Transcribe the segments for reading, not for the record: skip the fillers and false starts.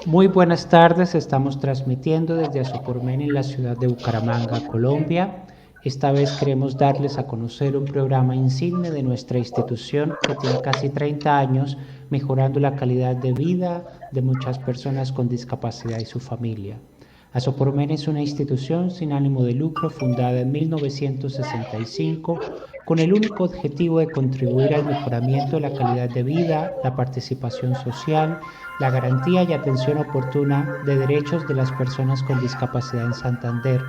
Muy buenas tardes, estamos transmitiendo desde Asopormen en la ciudad de Bucaramanga, Colombia. Esta vez queremos darles a conocer un programa insigne de nuestra institución que tiene casi 30 años mejorando la calidad de vida de muchas personas con discapacidad y su familia. Asopormen es una institución sin ánimo de lucro fundada en 1965 con el único objetivo de contribuir al mejoramiento de la calidad de vida, la participación social, la garantía y atención oportuna de derechos de las personas con discapacidad en Santander,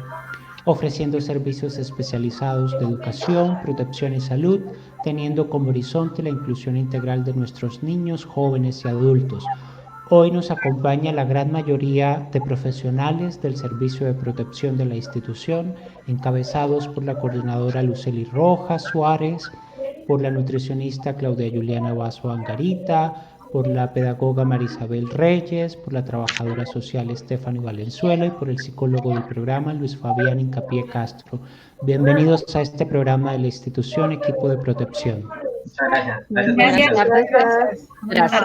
ofreciendo servicios especializados de educación, protección y salud, teniendo como horizonte la inclusión integral de nuestros niños, jóvenes y adultos. Hoy nos acompaña la gran mayoría de profesionales del Servicio de Protección de la institución, encabezados por la coordinadora Lucely Rojas Suárez, por la nutricionista Claudia Juliana Vaso Angarita, por la pedagoga Marisabel Reyes, por la trabajadora social Estefany Valenzuela y por el psicólogo del programa Luis Fabián Incapié Castro. Bienvenidos a este programa de la institución Equipo de Protección. Buenas tardes. Gracias.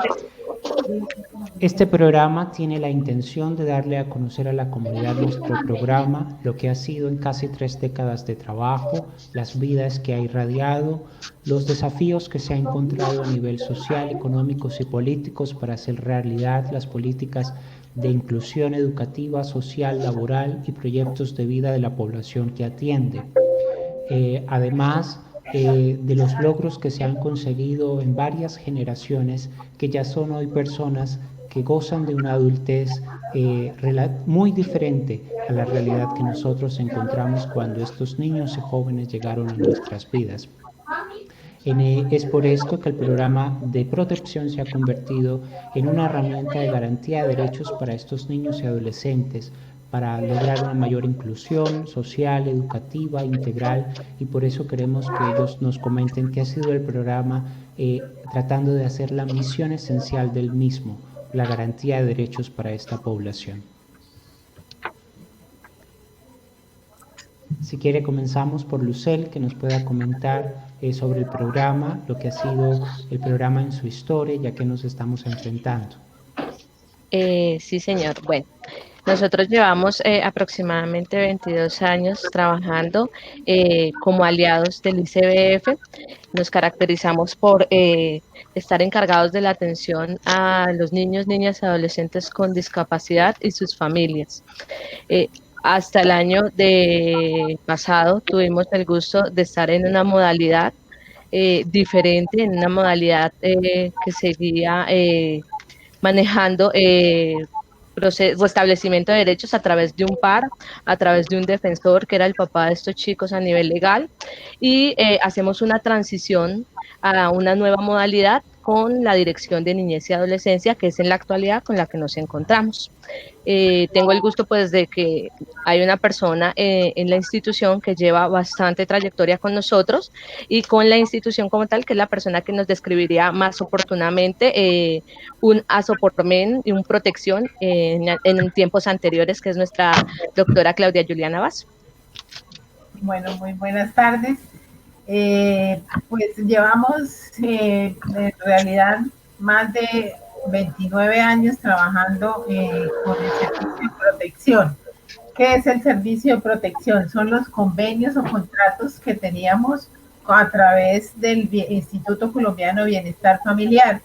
Este programa tiene la intención de darle a conocer a la comunidad nuestro programa, lo que ha sido en casi 3 décadas de trabajo, las vidas que ha irradiado, los desafíos que se ha encontrado a nivel social, económicos y políticos para hacer realidad las políticas de inclusión educativa, social, laboral y proyectos de vida de la población que atiende. Además de los logros que se han conseguido en varias generaciones que ya son hoy personas que gozan de una adultez muy diferente a la realidad que nosotros encontramos cuando estos niños y jóvenes llegaron a nuestras vidas. Es por esto que el programa de protección se ha convertido en una herramienta de garantía de derechos para estos niños y adolescentes, para lograr una mayor inclusión social, educativa, integral, y por eso queremos que ellos nos comenten qué ha sido el programa tratando de hacer la misión esencial del mismo, la garantía de derechos para esta población. Si quiere, comenzamos por Lucel, que nos pueda comentar sobre el programa, lo que ha sido el programa en su historia, ya que nos estamos enfrentando. Sí, señor. Bueno, nosotros llevamos aproximadamente 22 años trabajando como aliados del ICBF. Nos caracterizamos por estar encargados de la atención a los niños, niñas y adolescentes con discapacidad y sus familias. Hasta el año pasado tuvimos el gusto de estar en una modalidad diferente, en una modalidad que seguía manejando restablecimiento de derechos a través de un par, a través de un defensor que era el papá de estos chicos a nivel legal, y hacemos una transición a una nueva modalidad con la Dirección de Niñez y Adolescencia, que es en la actualidad con la que nos encontramos. Tengo el gusto pues de que hay una persona en la institución que lleva bastante trayectoria con nosotros y con la institución como tal, que es la persona que nos describiría más oportunamente un asopormen y un protección en tiempos anteriores, que es nuestra doctora Claudia Juliana Vaso. Bueno, muy buenas tardes. Pues llevamos en realidad más de 29 años trabajando con el servicio de protección. ¿Qué es el servicio de protección? Son los convenios o contratos que teníamos a través del Instituto Colombiano de Bienestar Familiar.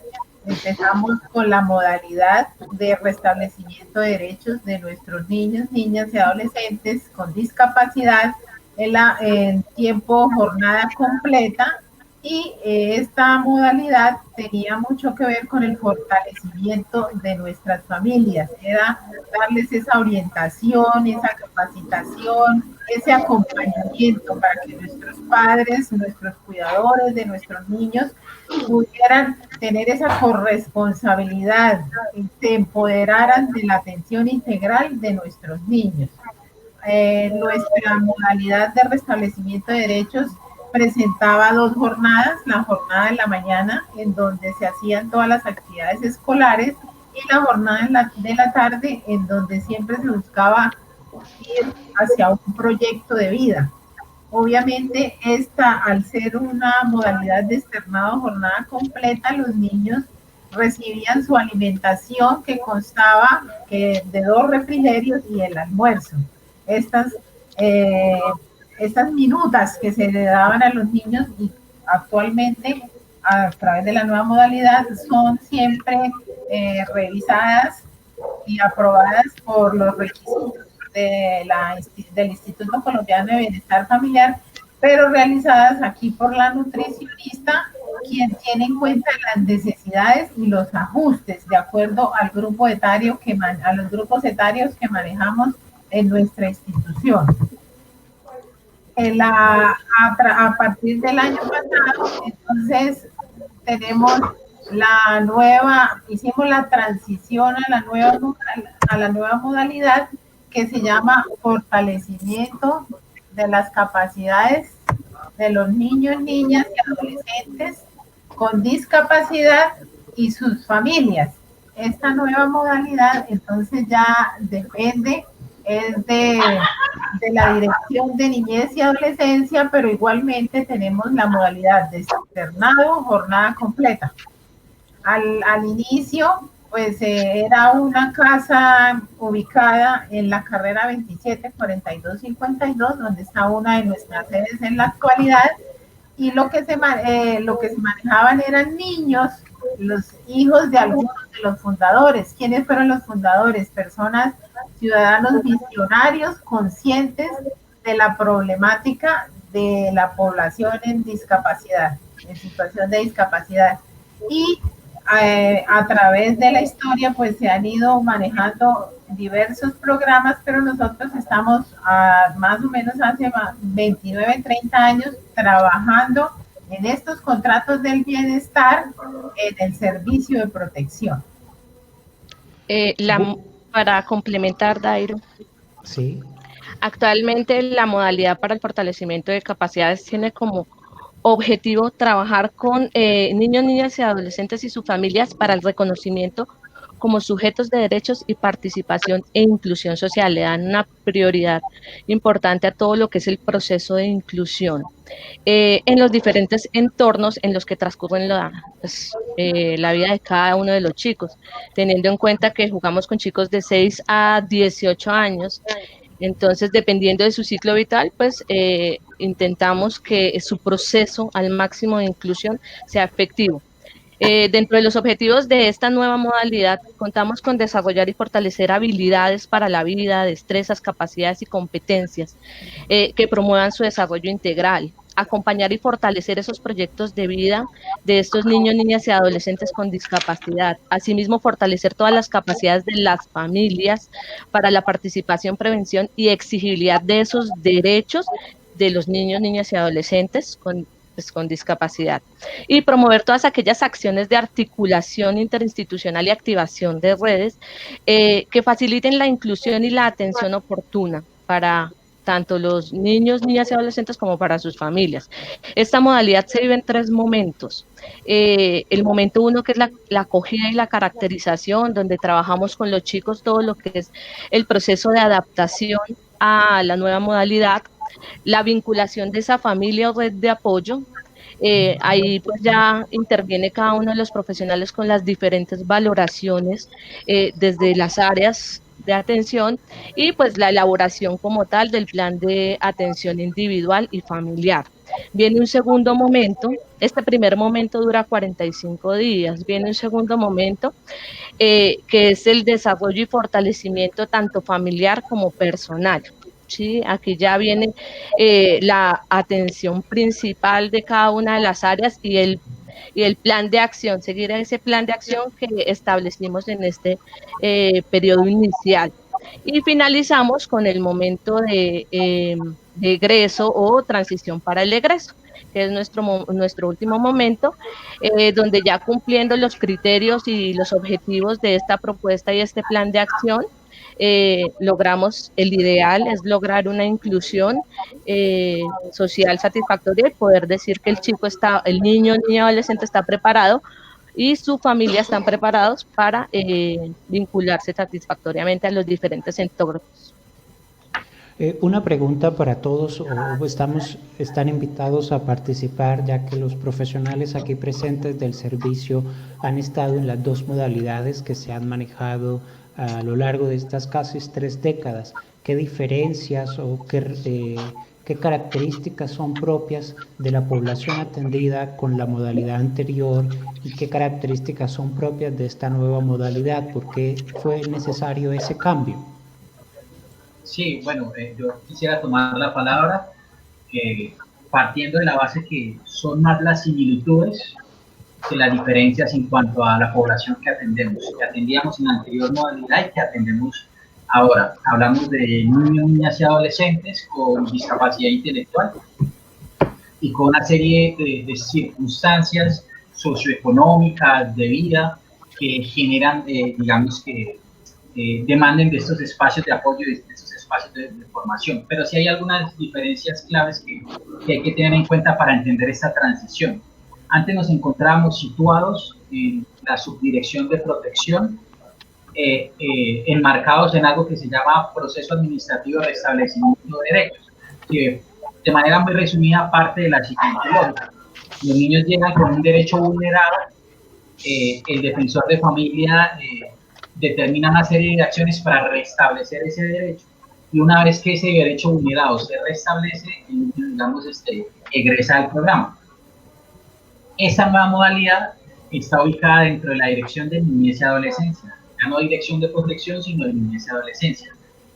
Empezamos con la modalidad de restablecimiento de derechos de nuestros niños, niñas y adolescentes con discapacidad en tiempo jornada completa, y esta modalidad tenía mucho que ver con el fortalecimiento de nuestras familias, era darles esa orientación, esa capacitación, ese acompañamiento para que nuestros padres, nuestros cuidadores de nuestros niños pudieran tener esa corresponsabilidad, se empoderaran de la atención integral de nuestros niños. Nuestra modalidad de restablecimiento de derechos presentaba 2 jornadas, la jornada de la mañana en donde se hacían todas las actividades escolares y la jornada de la tarde en donde siempre se buscaba ir hacia un proyecto de vida. Obviamente esta, al ser una modalidad de externado jornada completa, los niños recibían su alimentación que constaba de 2 refrigerios y el almuerzo. Estas, estas minutas que se le daban a los niños y actualmente a través de la nueva modalidad son siempre revisadas y aprobadas por los requisitos del Instituto Colombiano de Bienestar Familiar, pero realizadas aquí por la nutricionista, quien tiene en cuenta las necesidades y los ajustes de acuerdo al grupo etario a los grupos etarios que manejamos en nuestra institución. A partir del año pasado, entonces, hicimos la transición a la nueva modalidad que se llama fortalecimiento de las capacidades de los niños, niñas y adolescentes con discapacidad y sus familias. Esta nueva modalidad entonces ya depende de la Dirección de Niñez y Adolescencia, pero igualmente tenemos la modalidad de externado, jornada completa. Al inicio, pues era una casa ubicada en la carrera 274252, donde está una de nuestras sedes en la actualidad, y lo que se manejaban eran niños, los hijos de algunos de los fundadores. ¿Quiénes fueron los fundadores? Personas, ciudadanos visionarios, conscientes de la problemática de la población en discapacidad, en situación de discapacidad. Y a través de la historia pues se han ido manejando diversos programas, pero nosotros estamos más o menos hace 29, 30 años trabajando en estos contratos del bienestar en el servicio de protección. Para complementar, Dairo. Sí. Actualmente la modalidad para el fortalecimiento de capacidades tiene como objetivo trabajar con niños, niñas y adolescentes y sus familias para el reconocimiento como sujetos de derechos y participación e inclusión social. Le dan una prioridad importante a todo lo que es el proceso de inclusión en los diferentes entornos en los que transcurren la vida de cada uno de los chicos, teniendo en cuenta que jugamos con chicos de 6 a 18 años. Entonces, dependiendo de su ciclo vital, pues intentamos que su proceso al máximo de inclusión sea efectivo. Dentro de los objetivos de esta nueva modalidad, contamos con desarrollar y fortalecer habilidades para la vida, destrezas, capacidades y competencias que promuevan su desarrollo integral, acompañar y fortalecer esos proyectos de vida de estos niños, niñas y adolescentes con discapacidad. Asimismo, fortalecer todas las capacidades de las familias para la participación, prevención y exigibilidad de esos derechos de los niños, niñas y adolescentes con discapacidad, y promover todas aquellas acciones de articulación interinstitucional y activación de redes que faciliten la inclusión y la atención oportuna para tanto los niños, niñas y adolescentes como para sus familias. Esta modalidad se vive en 3 momentos. El momento 1, que es la acogida y la caracterización, donde trabajamos con los chicos todo lo que es el proceso de adaptación a la nueva modalidad, la vinculación de esa familia o red de apoyo. Ahí pues ya interviene cada uno de los profesionales con las diferentes valoraciones desde las áreas de atención y pues la elaboración como tal del plan de atención individual y familiar. Viene un segundo momento, este primer momento dura 45 días, viene un segundo momento que es el desarrollo y fortalecimiento tanto familiar como personal. Sí, aquí ya viene la atención principal de cada una de las áreas y el plan de acción, seguir ese plan de acción que establecimos en este periodo inicial. Y finalizamos con el momento de egreso o transición para el egreso, que es nuestro último momento, donde ya cumpliendo los criterios y los objetivos de esta propuesta y este plan de acción, logramos, el ideal es lograr una inclusión social satisfactoria y poder decir que el niño, niña, adolescente está preparado y su familia están preparados para vincularse satisfactoriamente a los diferentes entornos. Una pregunta para todos, están invitados a participar, ya que los profesionales aquí presentes del servicio han estado en las dos modalidades que se han manejado a lo largo de estas casi 3 décadas. ¿Qué diferencias o qué características son propias de la población atendida con la modalidad anterior y qué características son propias de esta nueva modalidad? ¿Por qué fue necesario ese cambio? Sí, bueno, yo quisiera tomar la palabra partiendo de la base que son más las similitudes que las diferencias en cuanto a la población que atendemos, que atendíamos en la anterior modalidad y que atendemos ahora. Hablamos de niños, niñas y adolescentes con discapacidad intelectual y con una serie de circunstancias socioeconómicas, de vida, que generan, digamos, que demanden de estos espacios de apoyo y de estos espacios de formación. Pero sí hay algunas diferencias claves que hay que tener en cuenta para entender esta transición. Antes nos encontrábamos situados en la subdirección de protección, enmarcados en algo que se llama proceso administrativo de restablecimiento de derechos, que de manera muy resumida parte de la siguiente lógica. Los niños llegan con un derecho vulnerado, el defensor de familia determina una serie de acciones para restablecer ese derecho, y una vez que ese derecho vulnerado se restablece, digamos, egresa del programa. Esta nueva modalidad está ubicada dentro de la Dirección de Niñez y Adolescencia, ya no Dirección de Protección, sino de Niñez y Adolescencia.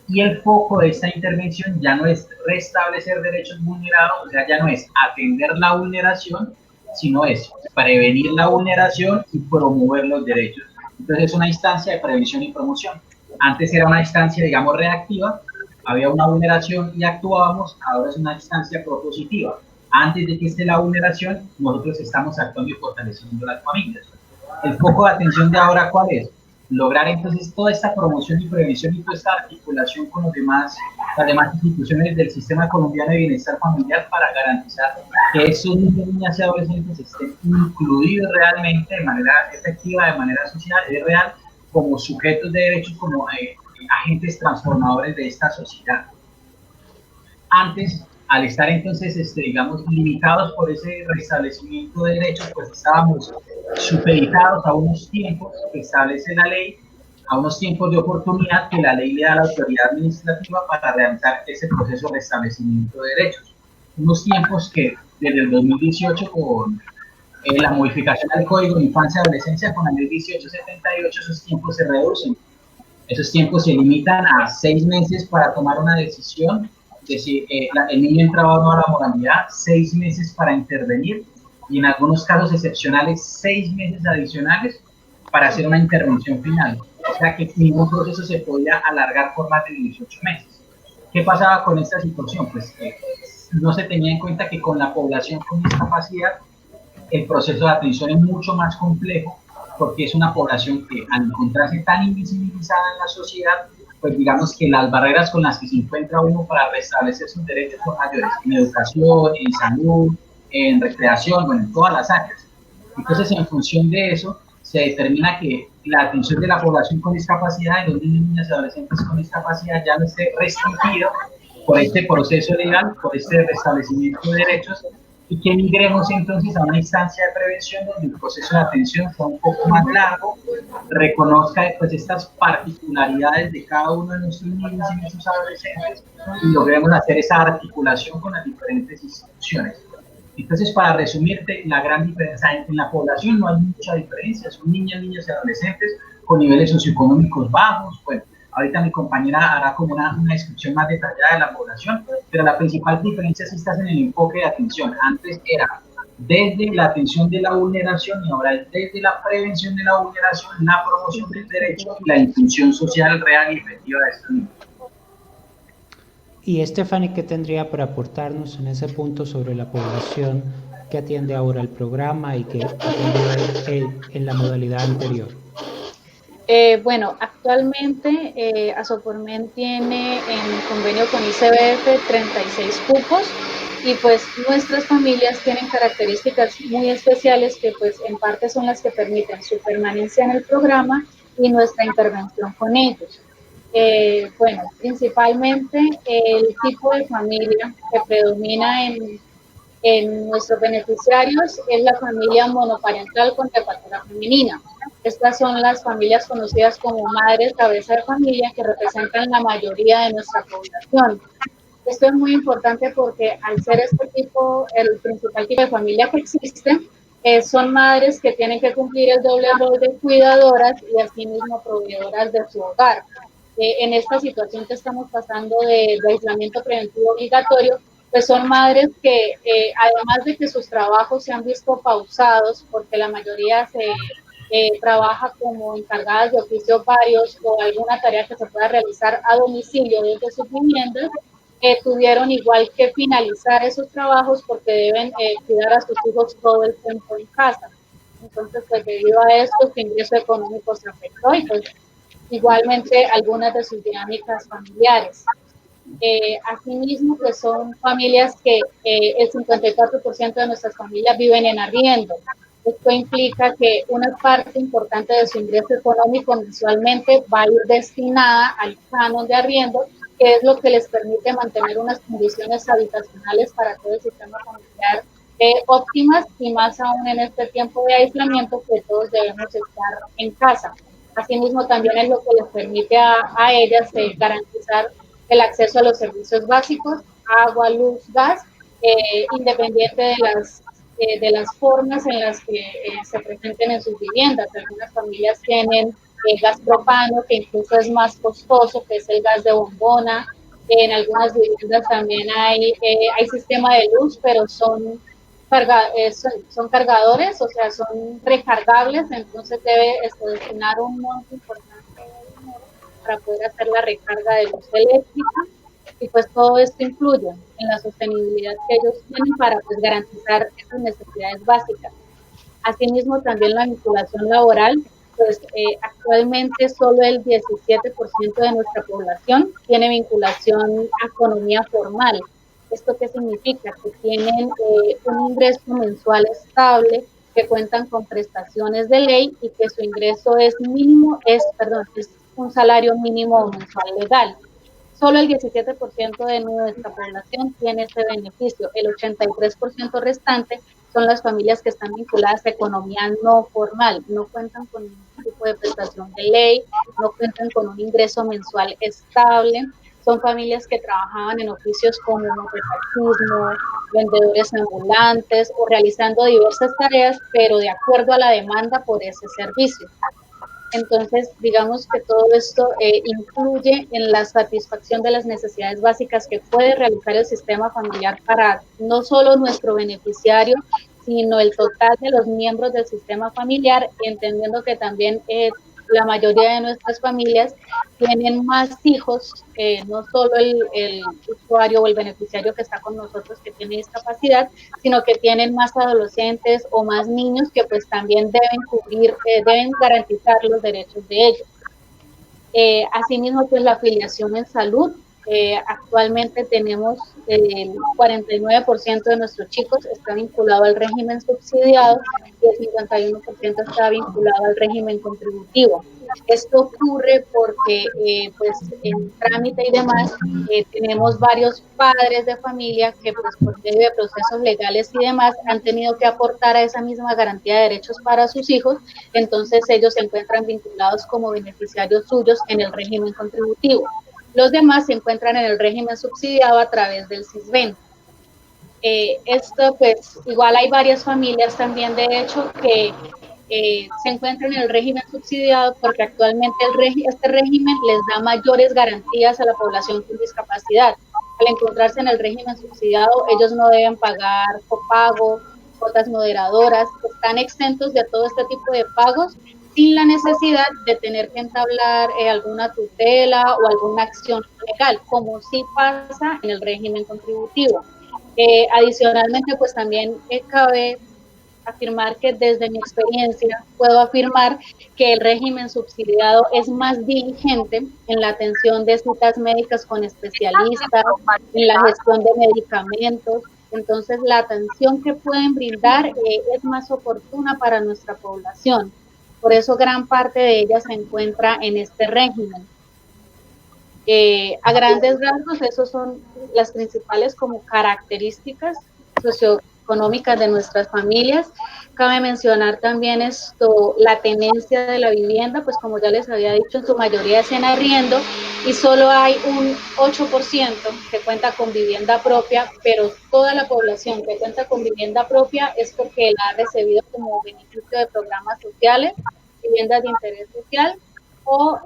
Y el foco de esta intervención ya no es restablecer derechos vulnerados, o sea, ya no es atender la vulneración, sino es prevenir la vulneración y promover los derechos. Entonces es una instancia de prevención y promoción. Antes era una instancia, digamos, reactiva, había una vulneración y actuábamos, ahora es una instancia propositiva. Antes de que esté la vulneración, nosotros estamos actuando y fortaleciendo las familias. El foco de atención de ahora, ¿cuál es? Lograr entonces toda esta promoción y prevención y toda esta articulación con las demás instituciones del sistema colombiano de bienestar familiar para garantizar que esos niños, niñas y adolescentes estén incluidos realmente de manera efectiva, de manera social, es real, como sujetos de derechos, como agentes transformadores de esta sociedad. Antes, al estar entonces, digamos, limitados por ese restablecimiento de derechos, pues estábamos supeditados a unos tiempos que establece la ley, a unos tiempos de oportunidad que la ley le da a la autoridad administrativa para realizar ese proceso de restablecimiento de derechos. Unos tiempos que desde el 2018 con la modificación del Código de Infancia y Adolescencia con la ley 1878, esos tiempos se reducen. Esos tiempos se limitan a 6 meses para tomar una decisión de si el niño entraba o no a la modalidad, 6 meses para intervenir y en algunos casos excepcionales 6 meses adicionales para hacer una intervención final. O sea que ningún proceso se podía alargar por más de 18 meses. ¿Qué pasaba con esta situación? Pues no se tenía en cuenta que con la población con discapacidad el proceso de atención es mucho más complejo, porque es una población que al encontrarse tan invisibilizada en la sociedad, pues digamos que las barreras con las que se encuentra uno para restablecer sus derechos son mayores, en educación, en salud, en recreación, bueno, en todas las áreas. Entonces, en función de eso, se determina que la atención de la población con discapacidad, de los niños, niñas y adolescentes con discapacidad, ya no esté restringido por este proceso legal, por este restablecimiento de derechos, y que migremos entonces a una instancia de prevención donde el proceso de atención sea un poco más largo, reconozca pues estas particularidades de cada uno de nuestros niños y nuestros adolescentes y logremos hacer esa articulación con las diferentes instituciones. Entonces, para resumirte, la gran diferencia en la población no hay mucha diferencia, son niñas, niños y adolescentes con niveles socioeconómicos bajos. Bueno, ahorita mi compañera hará como una descripción más detallada de la población, pero la principal diferencia sí está en el enfoque de atención. Antes era desde la atención de la vulneración y ahora es desde la prevención de la vulneración, la promoción del derecho y la inclusión social real y efectiva de estos niños. Y Stephanie, ¿qué tendría para aportarnos en ese punto sobre la población que atiende ahora el programa y que atendió en la modalidad anterior? Bueno, actualmente Asopormen tiene en convenio con ICBF 36 cupos y pues nuestras familias tienen características muy especiales que pues en parte son las que permiten su permanencia en el programa y nuestra intervención con ellos. Bueno, principalmente el tipo de familia que predomina en nuestros beneficiarios es la familia monoparental con jefatura femenina. Estas son las familias conocidas como madres cabeza de familia, que representan la mayoría de nuestra población. Esto es muy importante porque al ser este tipo, el principal tipo de familia que existe, son madres que tienen que cumplir el doble rol de cuidadoras y asimismo proveedoras de su hogar. En esta situación que estamos pasando de aislamiento preventivo obligatorio, pues son madres que además de que sus trabajos se han visto pausados porque la mayoría se trabaja como encargadas de oficios varios o alguna tarea que se pueda realizar a domicilio desde sus viviendas, tuvieron igual que finalizar esos trabajos porque deben cuidar a sus hijos todo el tiempo en casa. Entonces, pues debido a esto, su ingreso económico se afectó y pues igualmente algunas de sus dinámicas familiares. Asimismo, pues son familias que el 54% de nuestras familias viven en arriendo. Esto implica que una parte importante de su ingreso económico mensualmente va a ir destinada al canon de arriendo, que es lo que les permite mantener unas condiciones habitacionales para todo el sistema familiar óptimas, y más aún en este tiempo de aislamiento que todos debemos estar en casa. Asimismo, también es lo que les permite a ellas garantizar el acceso a los servicios básicos, agua, luz, gas, independiente de las formas en las que se presenten en sus viviendas. Algunas familias tienen gas propano, que incluso es más costoso, que es el gas de bombona. En algunas viviendas también hay sistema de luz, pero son cargadores, o sea, son recargables, entonces debe destinar un monto importante de dinero para poder hacer la recarga de luz eléctrica, y pues todo esto influye en la sostenibilidad que ellos tienen para pues garantizar esas necesidades básicas. Asimismo, también la vinculación laboral, pues actualmente solo el 17% de nuestra población tiene vinculación a economía formal. ¿Esto qué significa? Que tienen un ingreso mensual estable, que cuentan con prestaciones de ley y que su ingreso es un salario mínimo mensual legal. Solo el 17% de nuestra población tiene este beneficio. El 83% restante son las familias que están vinculadas a economía no formal, no cuentan con ningún tipo de prestación de ley, no cuentan con un ingreso mensual estable. Son familias que trabajaban en oficios como mototaxismo, vendedores ambulantes o realizando diversas tareas, pero de acuerdo a la demanda por ese servicio. Entonces, digamos que todo esto influye en la satisfacción de las necesidades básicas que puede realizar el sistema familiar para no solo nuestro beneficiario, sino el total de los miembros del sistema familiar, entendiendo que también la mayoría de nuestras familias tienen más hijos, no solo el usuario o el beneficiario que está con nosotros que tiene discapacidad, sino que tienen más adolescentes o más niños que pues también deben garantizar los derechos de ellos. Asimismo, pues la afiliación en salud. Actualmente tenemos el 49% de nuestros chicos está vinculado al régimen subsidiado y el 51% está vinculado al régimen contributivo. Esto ocurre porque pues en trámite y demás tenemos varios padres de familia que pues por medio de procesos legales y demás han tenido que aportar a esa misma garantía de derechos para sus hijos, entonces ellos se encuentran vinculados como beneficiarios suyos en el régimen contributivo. Los demás se encuentran en el régimen subsidiado a través del SISBEN. Esto pues igual hay varias familias también de hecho que se encuentran en el régimen subsidiado porque actualmente este régimen les da mayores garantías a la población con discapacidad. Al encontrarse en el régimen subsidiado, ellos no deben pagar copago, cuotas moderadoras, están exentos de todo este tipo de pagos sin la necesidad de tener que entablar alguna tutela o alguna acción legal, como sí pasa en el régimen contributivo. Adicionalmente, pues también cabe afirmar que desde mi experiencia puedo afirmar que el régimen subsidiado es más diligente en la atención de citas médicas con especialistas, en la gestión de medicamentos. Entonces, la atención que pueden brindar es más oportuna para nuestra población. Por eso gran parte de ella se encuentra en este régimen. A grandes rasgos, esas son las principales como características socioeconómicas de nuestras familias. Cabe mencionar también la tenencia de la vivienda, pues como ya les había dicho, en su mayoría es en arriendo y solo hay un 8% que cuenta con vivienda propia, pero toda la población que cuenta con vivienda propia es porque la ha recibido como beneficio de programas sociales, viviendas de interés social, o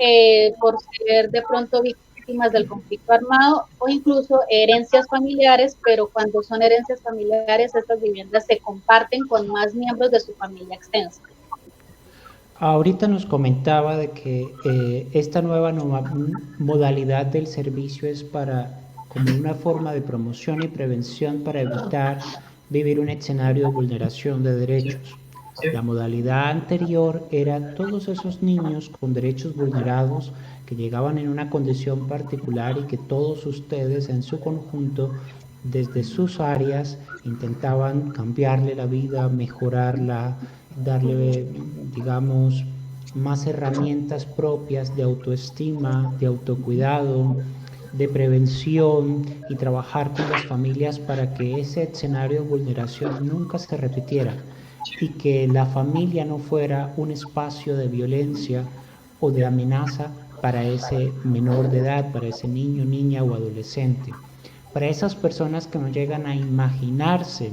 por ser de pronto víctimas del conflicto armado o incluso herencias familiares, pero cuando son herencias familiares, estas viviendas se comparten con más miembros de su familia extensa. Ahorita nos comentaba de que esta nueva modalidad del servicio es como una forma de promoción y prevención para evitar vivir un escenario de vulneración de derechos. La modalidad anterior era todos esos niños con derechos vulnerados que llegaban en una condición particular y que todos ustedes en su conjunto, desde sus áreas, intentaban cambiarle la vida, mejorarla, darle, digamos, más herramientas propias de autoestima, de autocuidado, de prevención y trabajar con las familias para que ese escenario de vulneración nunca se repitiera y que la familia no fuera un espacio de violencia o de amenaza para ese menor de edad, para ese niño, niña o adolescente. Para esas personas que no llegan a imaginarse,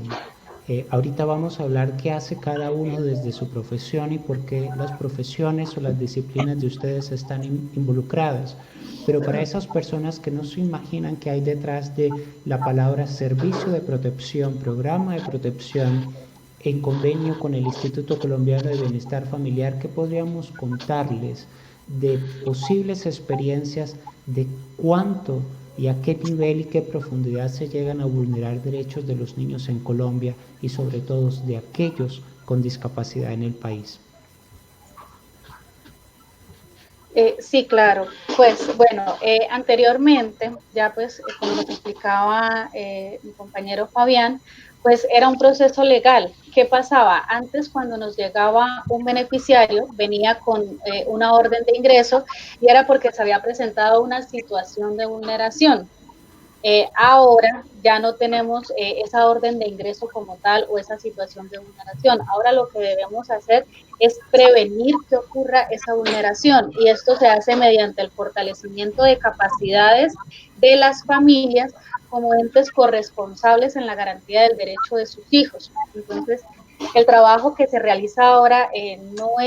ahorita vamos a hablar qué hace cada uno desde su profesión y por qué las profesiones o las disciplinas de ustedes están involucradas. Pero para esas personas que no se imaginan qué hay detrás de la palabra servicio de protección, programa de protección, en convenio con el Instituto Colombiano de Bienestar Familiar, ¿qué podríamos contarles de posibles experiencias de cuánto y a qué nivel y qué profundidad se llegan a vulnerar derechos de los niños en Colombia y sobre todo de aquellos con discapacidad en el país? Sí, claro. Pues bueno, anteriormente, ya pues como nos explicaba mi compañero Fabián, pues era un proceso legal. ¿Qué pasaba? Antes, cuando nos llegaba un beneficiario, venía con una orden de ingreso y era porque se había presentado una situación de vulneración. Ahora ya no tenemos esa orden de ingreso como tal o esa situación de vulneración. Ahora lo que debemos hacer es prevenir que ocurra esa vulneración y esto se hace mediante el fortalecimiento de capacidades de las familias como entes corresponsables en la garantía del derecho de sus hijos. Entonces, el trabajo que se realiza ahora no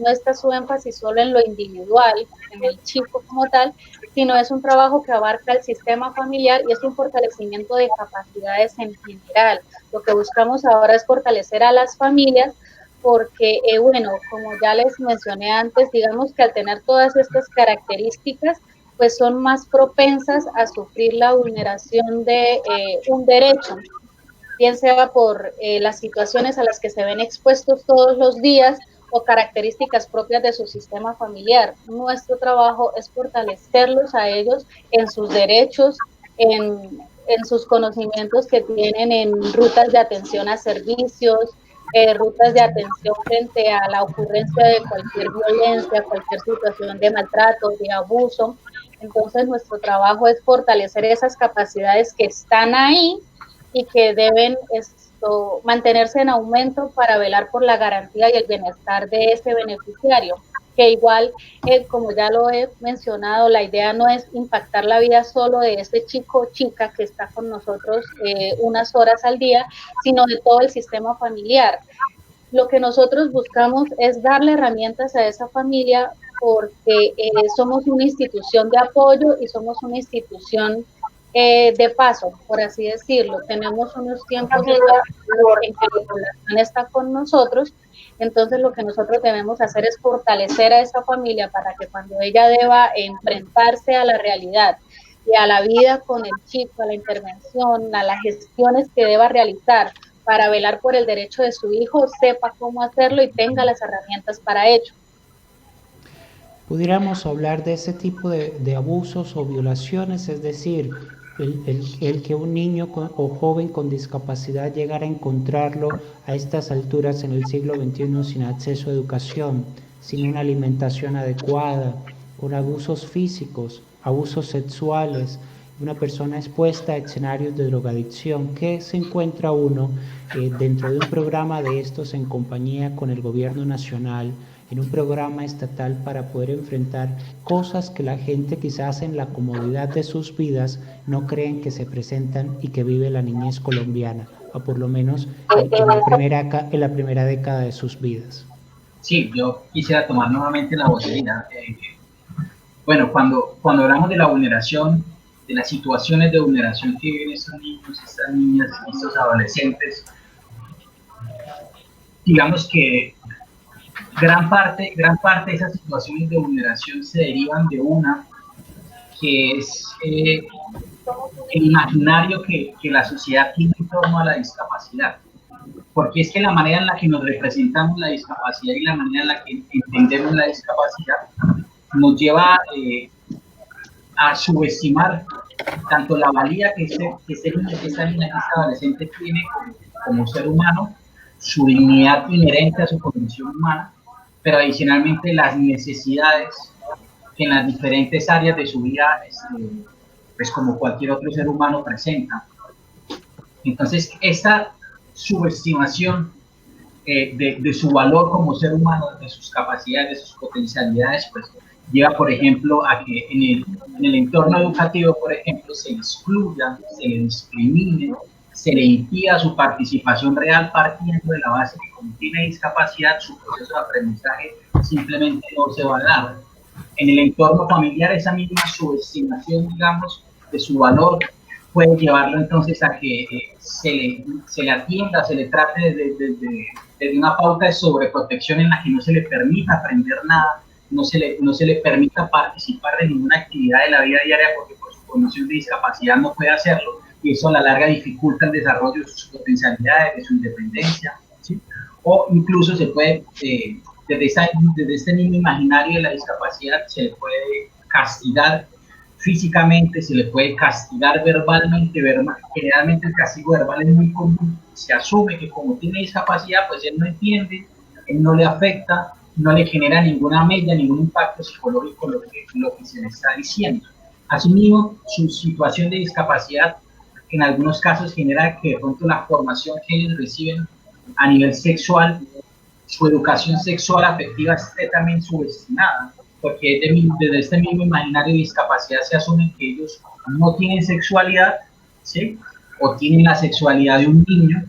está su énfasis solo en lo individual, en el chico como tal, sino es un trabajo que abarca el sistema familiar y es un fortalecimiento de capacidades en general. Lo que buscamos ahora es fortalecer a las familias porque, bueno, como ya les mencioné antes, digamos que al tener todas estas características, pues son más propensas a sufrir la vulneración de un derecho, bien sea por las situaciones a las que se ven expuestos todos los días o características propias de su sistema familiar. Nuestro trabajo es fortalecerlos a ellos en sus derechos, en sus conocimientos que tienen en rutas de atención a servicios, rutas de atención frente a la ocurrencia de cualquier violencia, cualquier situación de maltrato, de abuso. Entonces, nuestro trabajo es fortalecer esas capacidades que están ahí y que deben mantenerse en aumento para velar por la garantía y el bienestar de ese beneficiario. Que igual, como ya lo he mencionado, la idea no es impactar la vida solo de ese chico o chica que está con nosotros unas horas al día, sino de todo el sistema familiar. Lo que nosotros buscamos es darle herramientas a esa familia porque somos una institución de apoyo y somos una institución de paso, por así decirlo. Tenemos unos tiempos en que la población está con nosotros, entonces lo que nosotros debemos hacer es fortalecer a esa familia para que cuando ella deba enfrentarse a la realidad y a la vida con el chico, a la intervención, a las gestiones que deba realizar para velar por el derecho de su hijo, sepa cómo hacerlo y tenga las herramientas para ello. Pudiéramos hablar de ese tipo de abusos o violaciones, es decir, el que un niño o joven con discapacidad llegara a encontrarlo a estas alturas en el siglo XXI sin acceso a educación, sin una alimentación adecuada, con abusos físicos, abusos sexuales, una persona expuesta a escenarios de drogadicción, ¿qué se encuentra uno dentro de un programa de estos en compañía con el gobierno nacional, en un programa estatal para poder enfrentar cosas que la gente quizás en la comodidad de sus vidas no creen que se presentan y que vive la niñez colombiana, o por lo menos en la primera década de sus vidas? Sí, yo quisiera tomar nuevamente la vocería. Bueno, cuando hablamos de la vulneración, de las situaciones de vulneración que viven estos niños, estas niñas, estos adolescentes, digamos que gran parte de esas situaciones de vulneración se derivan de una, que es el imaginario que la sociedad tiene en torno a la discapacidad. Porque es que la manera en la que nos representamos la discapacidad y la manera en la que entendemos la discapacidad nos lleva a subestimar tanto la valía que esta niña, que este adolescente tiene como ser humano, su dignidad inherente a su condición humana, pero adicionalmente las necesidades que en las diferentes áreas de su vida, pues como cualquier otro ser humano, presenta. Entonces, esta subestimación de su valor como ser humano, de sus capacidades, de sus potencialidades, pues lleva, por ejemplo, a que en el entorno educativo, por ejemplo, se le excluya, se le discrimine, se le impida su participación real, partiendo de la base que como tiene discapacidad, su proceso de aprendizaje simplemente no se va a dar. En el entorno familiar, esa misma subestimación, digamos, de su valor puede llevarlo entonces a que se le atienda, se le trate desde una pauta de sobreprotección en la que no se le permita aprender nada, no se le permita participar de ninguna actividad de la vida diaria porque por su condición de discapacidad no puede hacerlo, y eso a la larga dificulta el desarrollo de sus potencialidades, de su independencia, ¿sí? O incluso se puede, desde este mismo imaginario de la discapacidad, se le puede castigar físicamente, se le puede castigar verbalmente. Generalmente el castigo verbal es muy común. Se asume que como tiene discapacidad, pues él no entiende, él no le afecta, no le genera ninguna mella, ningún impacto psicológico lo que se le está diciendo. Asimismo, su situación de discapacidad en algunos casos genera que de pronto la formación que ellos reciben a nivel sexual, su educación sexual afectiva esté también subestimada, porque desde este mismo imaginario de discapacidad se asume que ellos no tienen sexualidad, ¿sí? O tienen la sexualidad de un niño,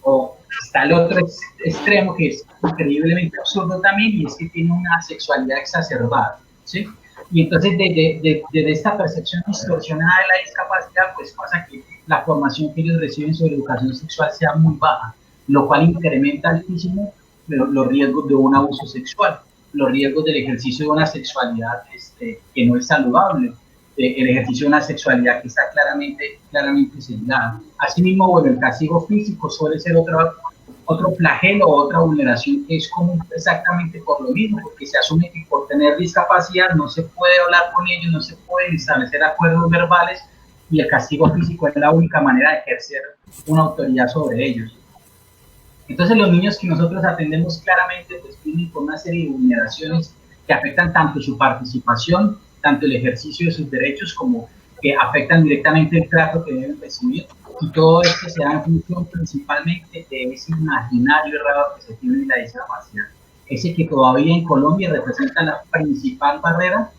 o está el otro extremo que es increíblemente absurdo también, y es que tienen una sexualidad exacerbada, ¿sí? Y entonces desde esta percepción distorsionada de la discapacidad, pues pasa que la formación que ellos reciben sobre educación sexual sea muy baja, lo cual incrementa altísimo los riesgos de un abuso sexual, los riesgos del ejercicio de una sexualidad que no es saludable, el ejercicio de una sexualidad que está claramente señalada. Asimismo, bueno, el castigo físico suele ser otro flagelo o otra vulneración que es común exactamente por lo mismo, porque se asume que por tener discapacidad no se puede hablar con ellos, no se pueden establecer acuerdos verbales, y el castigo físico es la única manera de ejercer una autoridad sobre ellos. Entonces los niños que nosotros atendemos claramente pues tienen con una serie de vulneraciones que afectan tanto su participación, tanto el ejercicio de sus derechos, como que afectan directamente el trato que deben recibir, y todo esto se da en función principalmente de ese imaginario errado que se tiene de la discapacidad, ese que todavía en Colombia representa la principal barrera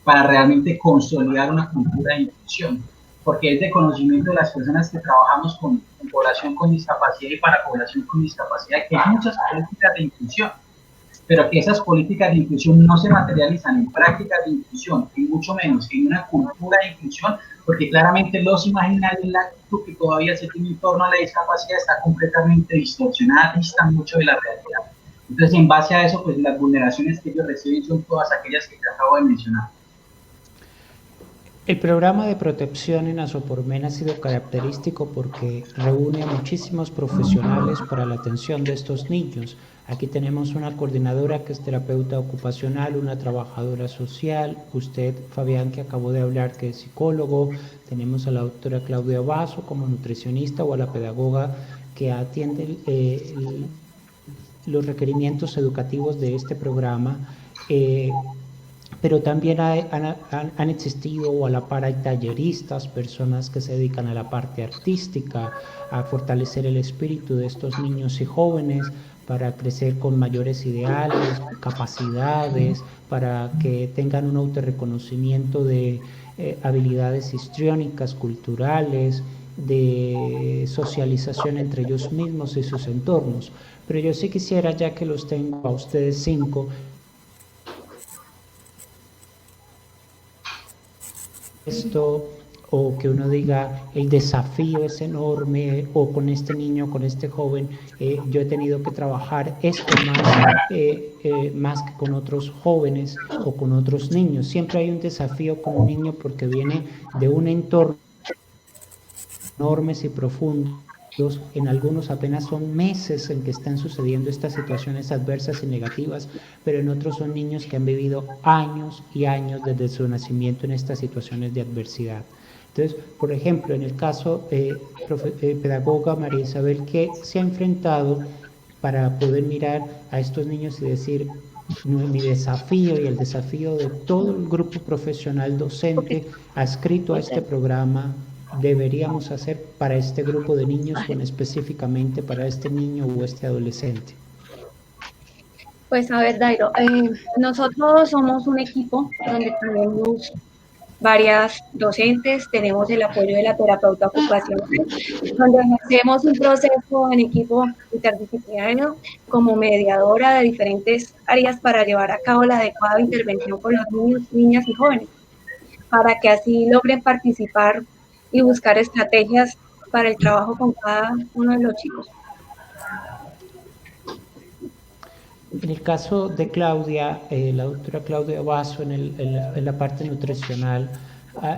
para realmente consolidar una cultura de inclusión, porque es de conocimiento de las personas que trabajamos con población con discapacidad y para población con discapacidad que hay muchas políticas de inclusión, pero que esas políticas de inclusión no se materializan en prácticas de inclusión, y mucho menos en una cultura de inclusión, porque claramente los imaginarios, la actitud que todavía se tiene en torno a la discapacidad está completamente distorsionada, dista mucho de la realidad. Entonces, en base a eso, pues las vulneraciones que ellos reciben son todas aquellas que te acabo de mencionar. El programa de protección en Asopormen ha sido característico porque reúne a muchísimos profesionales para la atención de estos niños. Aquí tenemos una coordinadora que es terapeuta ocupacional, una trabajadora social, usted, Fabián, que acabó de hablar, que es psicólogo, tenemos a la doctora Claudia Vaso como nutricionista, o a la pedagoga que atiende los requerimientos educativos de este programa. pero también han existido, o a la par hay talleristas, personas que se dedican a la parte artística, a fortalecer el espíritu de estos niños y jóvenes para crecer con mayores ideales, capacidades, para que tengan un autorreconocimiento de habilidades histriónicas, culturales, de socialización entre ellos mismos y sus entornos. Pero yo sí quisiera, ya que los tengo a ustedes 5, esto, o que uno diga el desafío es enorme, o con este niño, con este joven, yo he tenido que trabajar esto más que con otros jóvenes o con otros niños. Siempre hay un desafío con un niño porque viene de un entorno enormes y profundos. En algunos apenas son meses en que están sucediendo estas situaciones adversas y negativas, pero en otros son niños que han vivido años y años desde su nacimiento en estas situaciones de adversidad. Entonces, por ejemplo, en el caso pedagoga María Isabel, que se ha enfrentado para poder mirar a estos niños y decir, mi desafío y el desafío de todo el grupo profesional docente adscrito a este programa, deberíamos hacer para este grupo de niños o específicamente para este niño o este adolescente? Pues a ver, Dairo, nosotros somos un equipo donde tenemos varias docentes, tenemos el apoyo de la terapeuta ocupacional, donde hacemos un proceso en equipo interdisciplinario como mediadora de diferentes áreas para llevar a cabo la adecuada intervención con los niños, niñas y jóvenes, para que así logren participar y buscar estrategias para el trabajo con cada uno de los chicos. En el caso de Claudia, la doctora Claudia Basso, en la parte nutricional,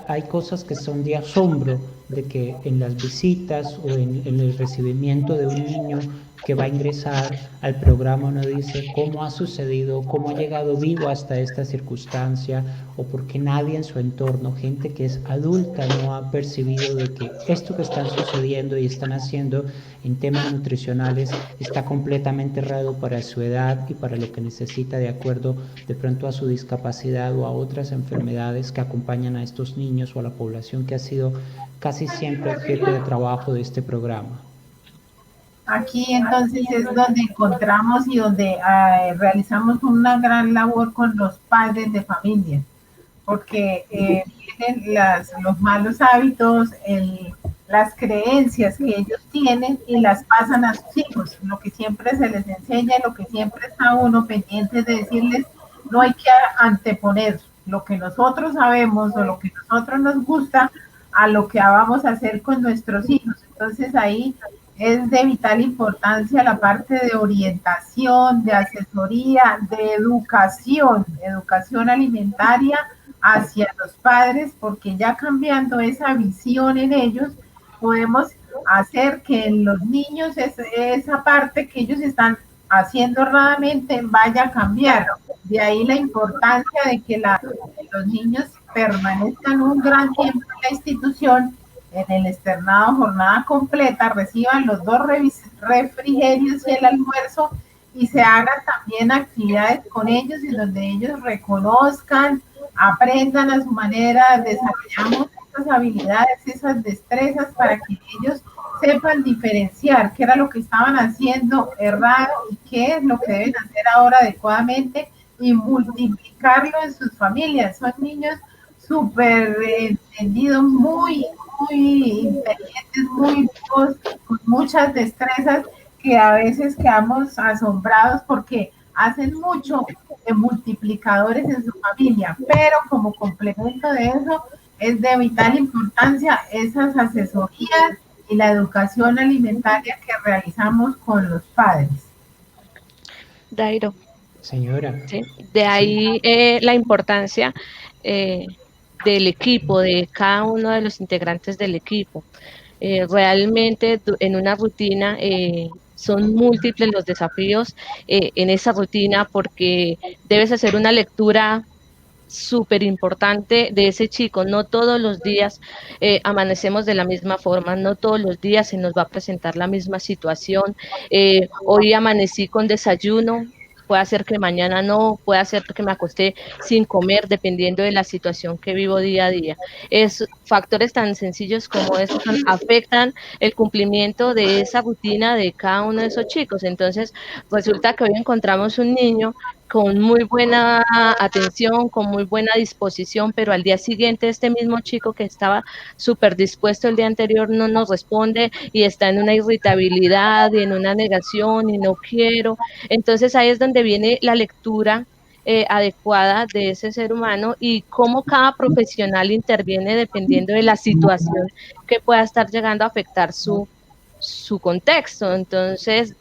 hay cosas que son de asombro, de que en las visitas o en el recibimiento de un niño que va a ingresar al programa uno dice cómo ha sucedido, cómo ha llegado vivo hasta esta circunstancia, o porque nadie en su entorno, gente que es adulta, no ha percibido de que esto que están sucediendo y están haciendo en temas nutricionales está completamente errado para su edad y para lo que necesita de acuerdo de pronto a su discapacidad o a otras enfermedades que acompañan a estos niños o a la población que ha sido casi siempre objeto de trabajo de este programa. Aquí entonces es donde encontramos y donde realizamos una gran labor con los padres de familia, porque vienen los malos hábitos, las creencias que ellos tienen y las pasan a sus hijos. Lo que siempre se les enseña, lo que siempre está uno pendiente de decirles, no hay que anteponer lo que nosotros sabemos o lo que nosotros nos gusta a lo que vamos a hacer con nuestros hijos. Entonces ahí es de vital importancia la parte de orientación, de asesoría, de educación alimentaria hacia los padres, porque ya cambiando esa visión en ellos, podemos hacer que en los niños esa parte que ellos están haciendo erradamente vaya a cambiar. De ahí la importancia de que los niños permanezcan un gran tiempo en la institución, en el externado jornada completa, reciban los 2 refrigerios y el almuerzo, y se hagan también actividades con ellos en donde ellos reconozcan, aprendan a su manera, desarrollamos esas habilidades, esas destrezas para que ellos sepan diferenciar qué era lo que estaban haciendo errado y qué es lo que deben hacer ahora adecuadamente y multiplicarlo en sus familias. Son niños súper entendidos, muy inteligentes, muy vivos, con muchas destrezas, que a veces quedamos asombrados porque hacen mucho de multiplicadores en su familia, pero como complemento de eso es de vital importancia esas asesorías y la educación alimentaria que realizamos con los padres. Dairo. Señora. ¿Sí? De ahí la importancia del equipo, de cada uno de los integrantes del equipo. Realmente en una rutina son múltiples los desafíos en esa rutina, porque debes hacer una lectura súper importante de ese chico. No todos los días amanecemos de la misma forma, no todos los días se nos va a presentar la misma situación. Hoy amanecí con desayuno, puede ser que mañana no, puede ser que me acosté sin comer, dependiendo de la situación que vivo día a día. Factores tan sencillos como estos afectan el cumplimiento de esa rutina de cada uno de esos chicos. Entonces, resulta que hoy encontramos un niño con muy buena atención, con muy buena disposición, pero al día siguiente este mismo chico que estaba súper dispuesto el día anterior no nos responde y está en una irritabilidad y en una negación y no quiero. Entonces ahí es donde viene la lectura adecuada de ese ser humano y cómo cada profesional interviene dependiendo de la situación que pueda estar llegando a afectar su contexto. Entonces,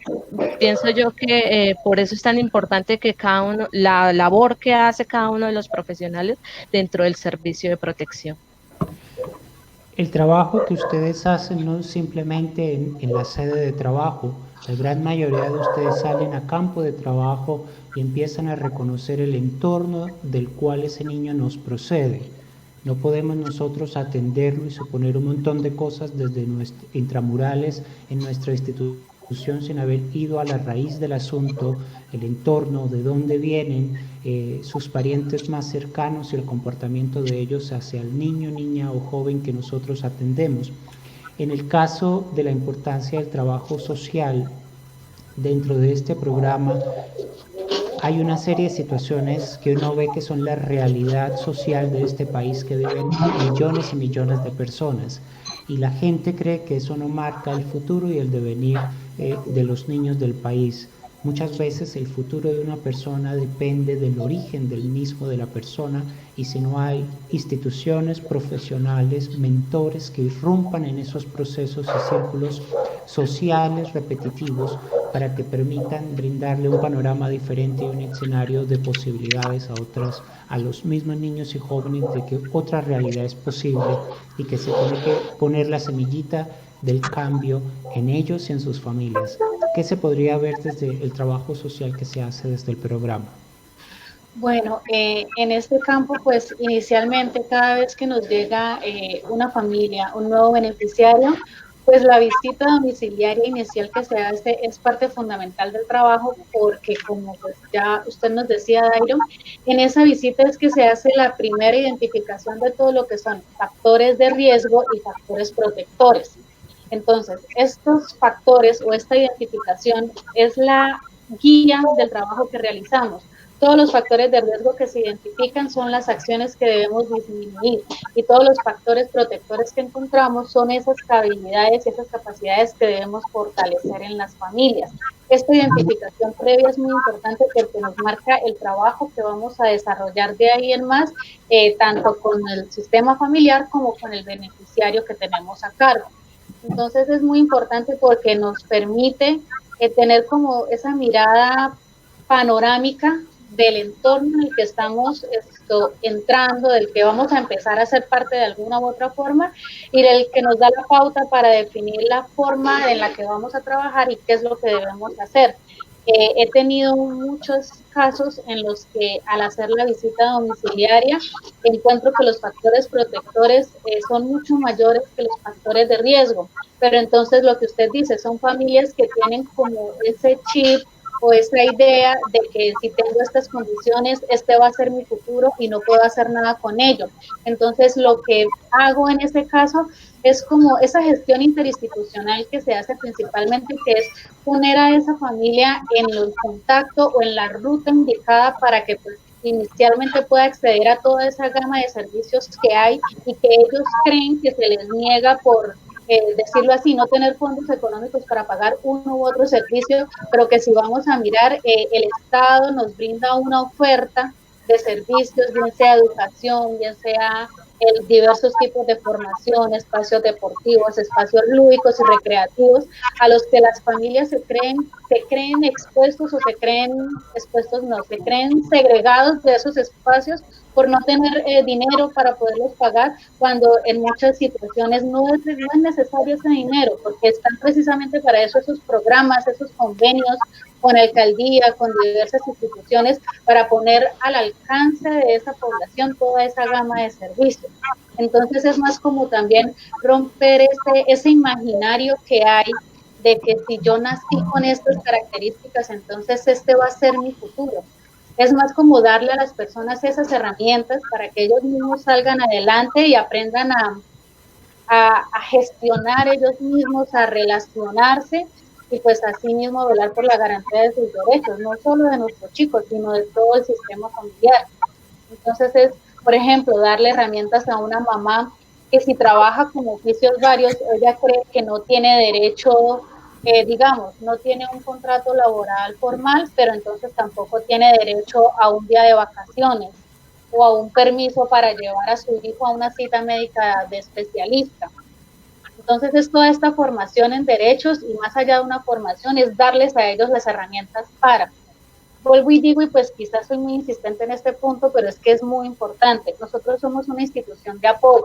pienso yo que por eso es tan importante que cada uno, la labor que hace cada uno de los profesionales dentro del servicio de protección. El trabajo que ustedes hacen no es simplemente en la sede de trabajo. La gran mayoría de ustedes salen a campo de trabajo y empiezan a reconocer el entorno del cual ese niño nos procede. No podemos nosotros atenderlo y suponer un montón de cosas desde intramurales en nuestra institución sin haber ido a la raíz del asunto, el entorno, de dónde vienen, sus parientes más cercanos y el comportamiento de ellos hacia el niño, niña o joven que nosotros atendemos. En el caso de la importancia del trabajo social, dentro de este programa hay una serie de situaciones que uno ve que son la realidad social de este país que viven millones y millones de personas y la gente cree que eso no marca el futuro y el devenir de los niños del país. Muchas veces el futuro de una persona depende del origen del mismo de la persona y si no hay instituciones profesionales, mentores que irrumpan en esos procesos y círculos sociales repetitivos para que permitan brindarle un panorama diferente y un escenario de posibilidades a los mismos niños y jóvenes de que otra realidad es posible y que se tiene que poner la semillita del cambio en ellos y en sus familias. ¿Qué se podría ver desde el trabajo social que se hace desde el programa? Bueno, en este campo, pues inicialmente cada vez que nos llega una familia, un nuevo beneficiario, pues la visita domiciliaria inicial que se hace es parte fundamental del trabajo porque como pues ya usted nos decía, Dairo, en esa visita es que se hace la primera identificación de todo lo que son factores de riesgo y factores protectores. Entonces, estos factores o esta identificación es la guía del trabajo que realizamos. Todos los factores de riesgo que se identifican son las acciones que debemos disminuir y todos los factores protectores que encontramos son esas habilidades y esas capacidades que debemos fortalecer en las familias. Esta identificación previa es muy importante porque nos marca el trabajo que vamos a desarrollar de ahí en más, tanto con el sistema familiar como con el beneficiario que tenemos a cargo. Entonces es muy importante porque nos permite tener como esa mirada panorámica del entorno en el que estamos entrando, del que vamos a empezar a ser parte de alguna u otra forma y del que nos da la pauta para definir la forma en la que vamos a trabajar y qué es lo que debemos hacer. He tenido muchos casos en los que al hacer la visita domiciliaria encuentro que los factores protectores son mucho mayores que los factores de riesgo, pero entonces lo que usted dice son familias que tienen como ese chip o esa idea de que si tengo estas condiciones, este va a ser mi futuro y no puedo hacer nada con ello. Entonces, lo que hago en este caso es como esa gestión interinstitucional que se hace principalmente, que es poner a esa familia en el contacto o en la ruta indicada para que pues, inicialmente pueda acceder a toda esa gama de servicios que hay y que ellos creen que se les niega por decirlo así, no tener fondos económicos para pagar uno u otro servicio, pero que si vamos a mirar, el Estado nos brinda una oferta de servicios, bien sea educación, bien sea diversos tipos de formación, espacios deportivos, espacios lúdicos y recreativos, a los que las familias se creen expuestos o se creen expuestos, no, se creen segregados de esos espacios por no tener dinero para poderlos pagar, cuando en muchas situaciones no es necesario ese dinero, porque están precisamente para eso esos programas, esos convenios con alcaldía, con diversas instituciones, para poner al alcance de esa población toda esa gama de servicios. Entonces es más como también romper ese imaginario que hay de que si yo nací con estas características, entonces este va a ser mi futuro. Es más como darle a las personas esas herramientas para que ellos mismos salgan adelante y aprendan a gestionar ellos mismos, a relacionarse y pues así mismo velar por la garantía de sus derechos, no solo de nuestros chicos, sino de todo el sistema familiar. Entonces es, por ejemplo, darle herramientas a una mamá que si trabaja con oficios varios, ella cree que no tiene derecho, digamos, no tiene un contrato laboral formal, pero entonces tampoco tiene derecho a un día de vacaciones o a un permiso para llevar a su hijo a una cita médica de especialista. Entonces es toda esta formación en derechos y más allá de una formación es darles a ellos las herramientas para. Vuelvo y digo, y pues quizás soy muy insistente en este punto, pero es que es muy importante. Nosotros somos una institución de apoyo.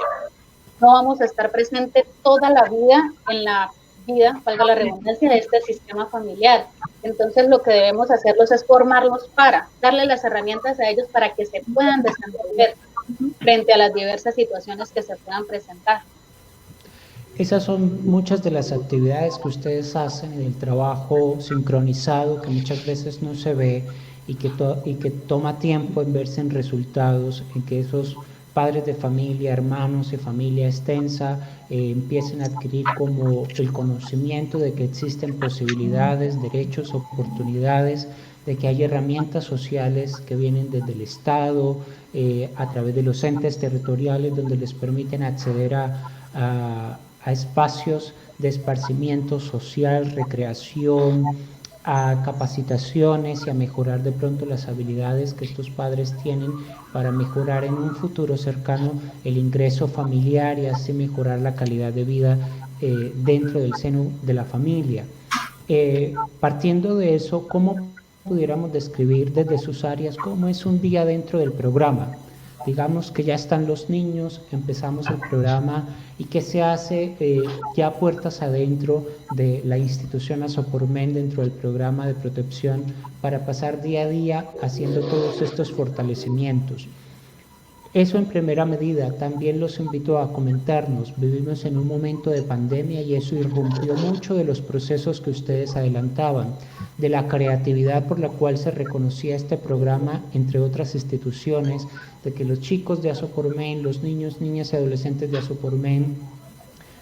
No vamos a estar presentes toda la vida en la vida, valga la redundancia, de este sistema familiar. Entonces lo que debemos hacerlos es formarlos para darle las herramientas a ellos para que se puedan desenvolver frente a las diversas situaciones que se puedan presentar. Esas son muchas de las actividades que ustedes hacen en el trabajo sincronizado, que muchas veces no se ve y que toma tiempo en verse en resultados, en que esos padres de familia, hermanos y familia extensa empiecen a adquirir como el conocimiento de que existen posibilidades, derechos, oportunidades, de que hay herramientas sociales que vienen desde el Estado, a través de los entes territoriales donde les permiten acceder a espacios de esparcimiento social, recreación, a capacitaciones y a mejorar de pronto las habilidades que estos padres tienen para mejorar en un futuro cercano el ingreso familiar y así mejorar la calidad de vida dentro del seno de la familia. Partiendo de eso, ¿cómo pudiéramos describir desde sus áreas cómo es un día dentro del programa? Digamos que ya están los niños, empezamos el programa y qué se hace ya puertas adentro de la institución Asopormen dentro del programa de protección para pasar día a día haciendo todos estos fortalecimientos. Eso en primera medida. También los invito a comentarnos. Vivimos en un momento de pandemia y eso irrumpió mucho de los procesos que ustedes adelantaban, de la creatividad por la cual se reconocía este programa entre otras instituciones, de que los chicos de Asopormen, los niños, niñas y adolescentes de Asopormen,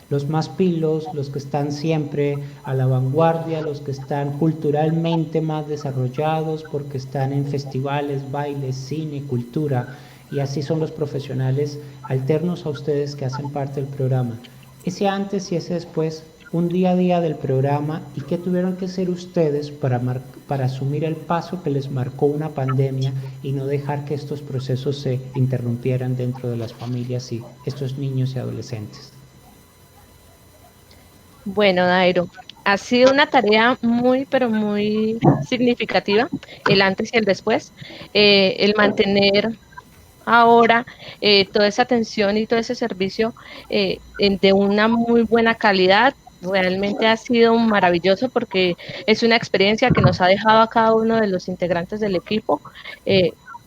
los más pilos, los que están siempre a la vanguardia, los que están culturalmente más desarrollados porque están en festivales, bailes, cine, cultura, y así son los profesionales alternos a ustedes que hacen parte del programa. Ese antes y ese después, un día a día del programa, y qué tuvieron que hacer ustedes para asumir el paso que les marcó una pandemia y no dejar que estos procesos se interrumpieran dentro de las familias y estos niños y adolescentes. Bueno, Dairo, ha sido una tarea muy, pero muy significativa, el antes y el después, el mantener ahora toda esa atención y todo ese servicio de una muy buena calidad. Realmente ha sido maravilloso porque es una experiencia que nos ha dejado a cada uno de los integrantes del equipo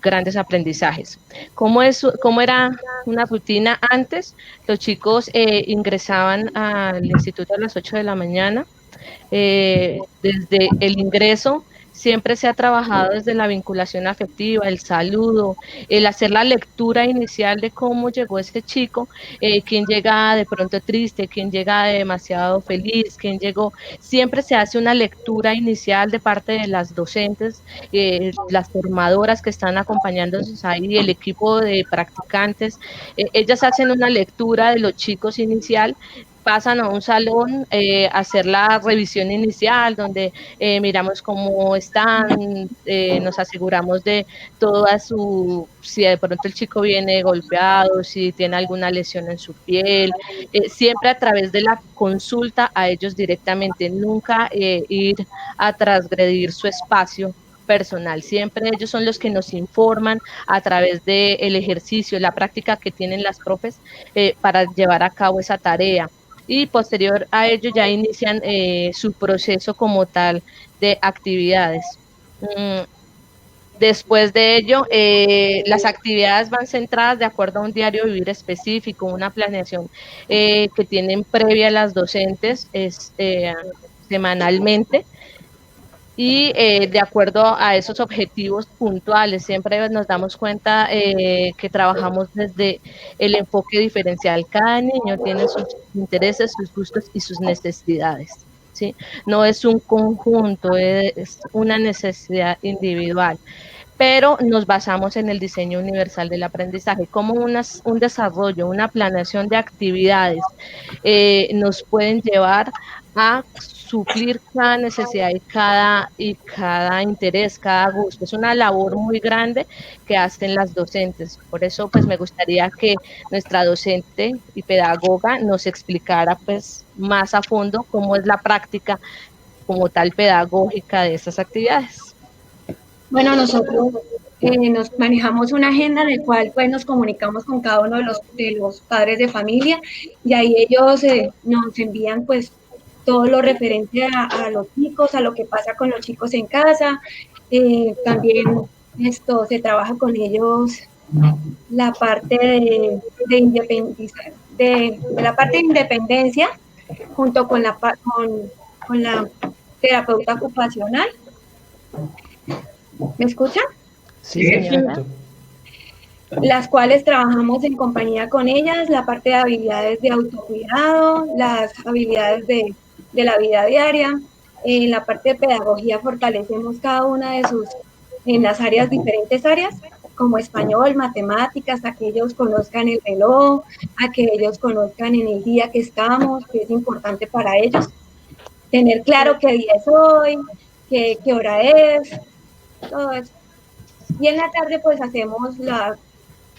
grandes aprendizajes. ¿Cómo era una rutina antes? Los chicos ingresaban al instituto a las 8 de la mañana. Desde el ingreso siempre se ha trabajado desde la vinculación afectiva, el saludo, el hacer la lectura inicial de cómo llegó este chico, quién llega de pronto triste, quién llega demasiado feliz, quién llegó. Siempre se hace una lectura inicial de parte de las docentes, las formadoras que están acompañándonos ahí, el equipo de practicantes. Ellas hacen una lectura de los chicos inicial, pasan a un salón a hacer la revisión inicial, donde miramos cómo están, nos aseguramos de toda si de pronto el chico viene golpeado, si tiene alguna lesión en su piel, siempre a través de la consulta a ellos directamente, nunca ir a transgredir su espacio personal. Siempre ellos son los que nos informan a través del ejercicio, la práctica que tienen las profes para llevar a cabo esa tarea. Y posterior a ello ya inician su proceso como tal de actividades. Después de ello, las actividades van centradas de acuerdo a un diario vivir específico, una planeación que tienen previa las docentes, semanalmente, y de acuerdo a esos objetivos puntuales. Siempre nos damos cuenta que trabajamos desde el enfoque diferencial. Cada niño tiene sus intereses, sus gustos y sus necesidades, ¿sí? No es un conjunto, es una necesidad individual, pero nos basamos en el diseño universal del aprendizaje, como un desarrollo, una planeación de actividades nos pueden llevar a suplir cada necesidad y cada interés, cada gusto. Es una labor muy grande que hacen las docentes. Por eso, pues, me gustaría que nuestra docente y pedagoga nos explicara, pues, más a fondo cómo es la práctica como tal pedagógica de estas actividades. Bueno, nosotros nos manejamos una agenda en la cual pues nos comunicamos con cada uno de los padres de familia, y ahí ellos nos envían pues todo lo referente a los chicos, a lo que pasa con los chicos en casa. También se trabaja con ellos la parte de la parte de independencia, junto con la terapeuta ocupacional. ¿Me escuchan? Sí, perfecto. Las cuales trabajamos en compañía con ellas, la parte de habilidades de autocuidado, las habilidades de la vida diaria. En la parte de pedagogía fortalecemos cada una de en las áreas, diferentes áreas, como español, matemáticas, a que ellos conozcan el reloj, a que ellos conozcan en el día que estamos, que es importante para ellos. Tener claro qué día es hoy, qué hora es, todo eso. Y en la tarde pues hacemos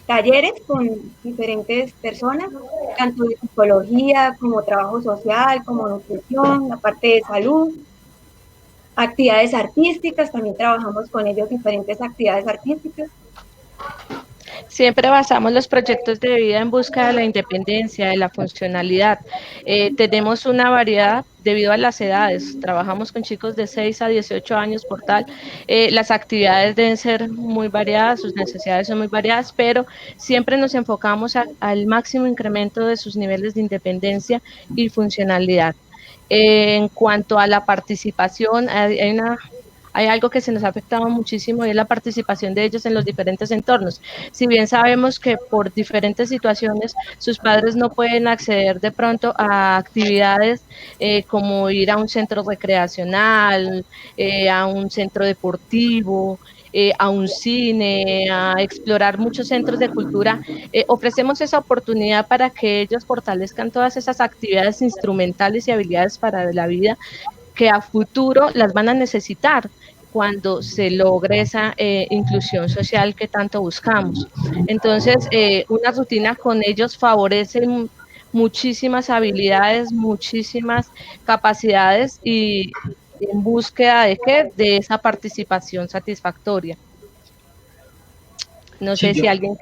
talleres con diferentes personas, tanto de psicología como trabajo social, como nutrición, la parte de salud, actividades artísticas, también trabajamos con ellos diferentes actividades artísticas. Siempre basamos los proyectos de vida en busca de la independencia, de la funcionalidad. Tenemos una variedad debido a las edades. Trabajamos con chicos de 6 a 18 años por tal. Las actividades deben ser muy variadas, sus necesidades son muy variadas, pero siempre nos enfocamos al máximo incremento de sus niveles de independencia y funcionalidad. En cuanto a la participación, hay algo que se nos ha afectado muchísimo, y es la participación de ellos en los diferentes entornos. Si bien sabemos que por diferentes situaciones sus padres no pueden acceder de pronto a actividades como ir a un centro recreacional, a un centro deportivo, a un cine, a explorar muchos centros de cultura, ofrecemos esa oportunidad para que ellos fortalezcan todas esas actividades instrumentales y habilidades para la vida, que a futuro las van a necesitar cuando se logre esa inclusión social que tanto buscamos. Entonces, una rutina con ellos favorece muchísimas habilidades, muchísimas capacidades, y en búsqueda de ¿qué? De esa participación satisfactoria. No sé si alguien...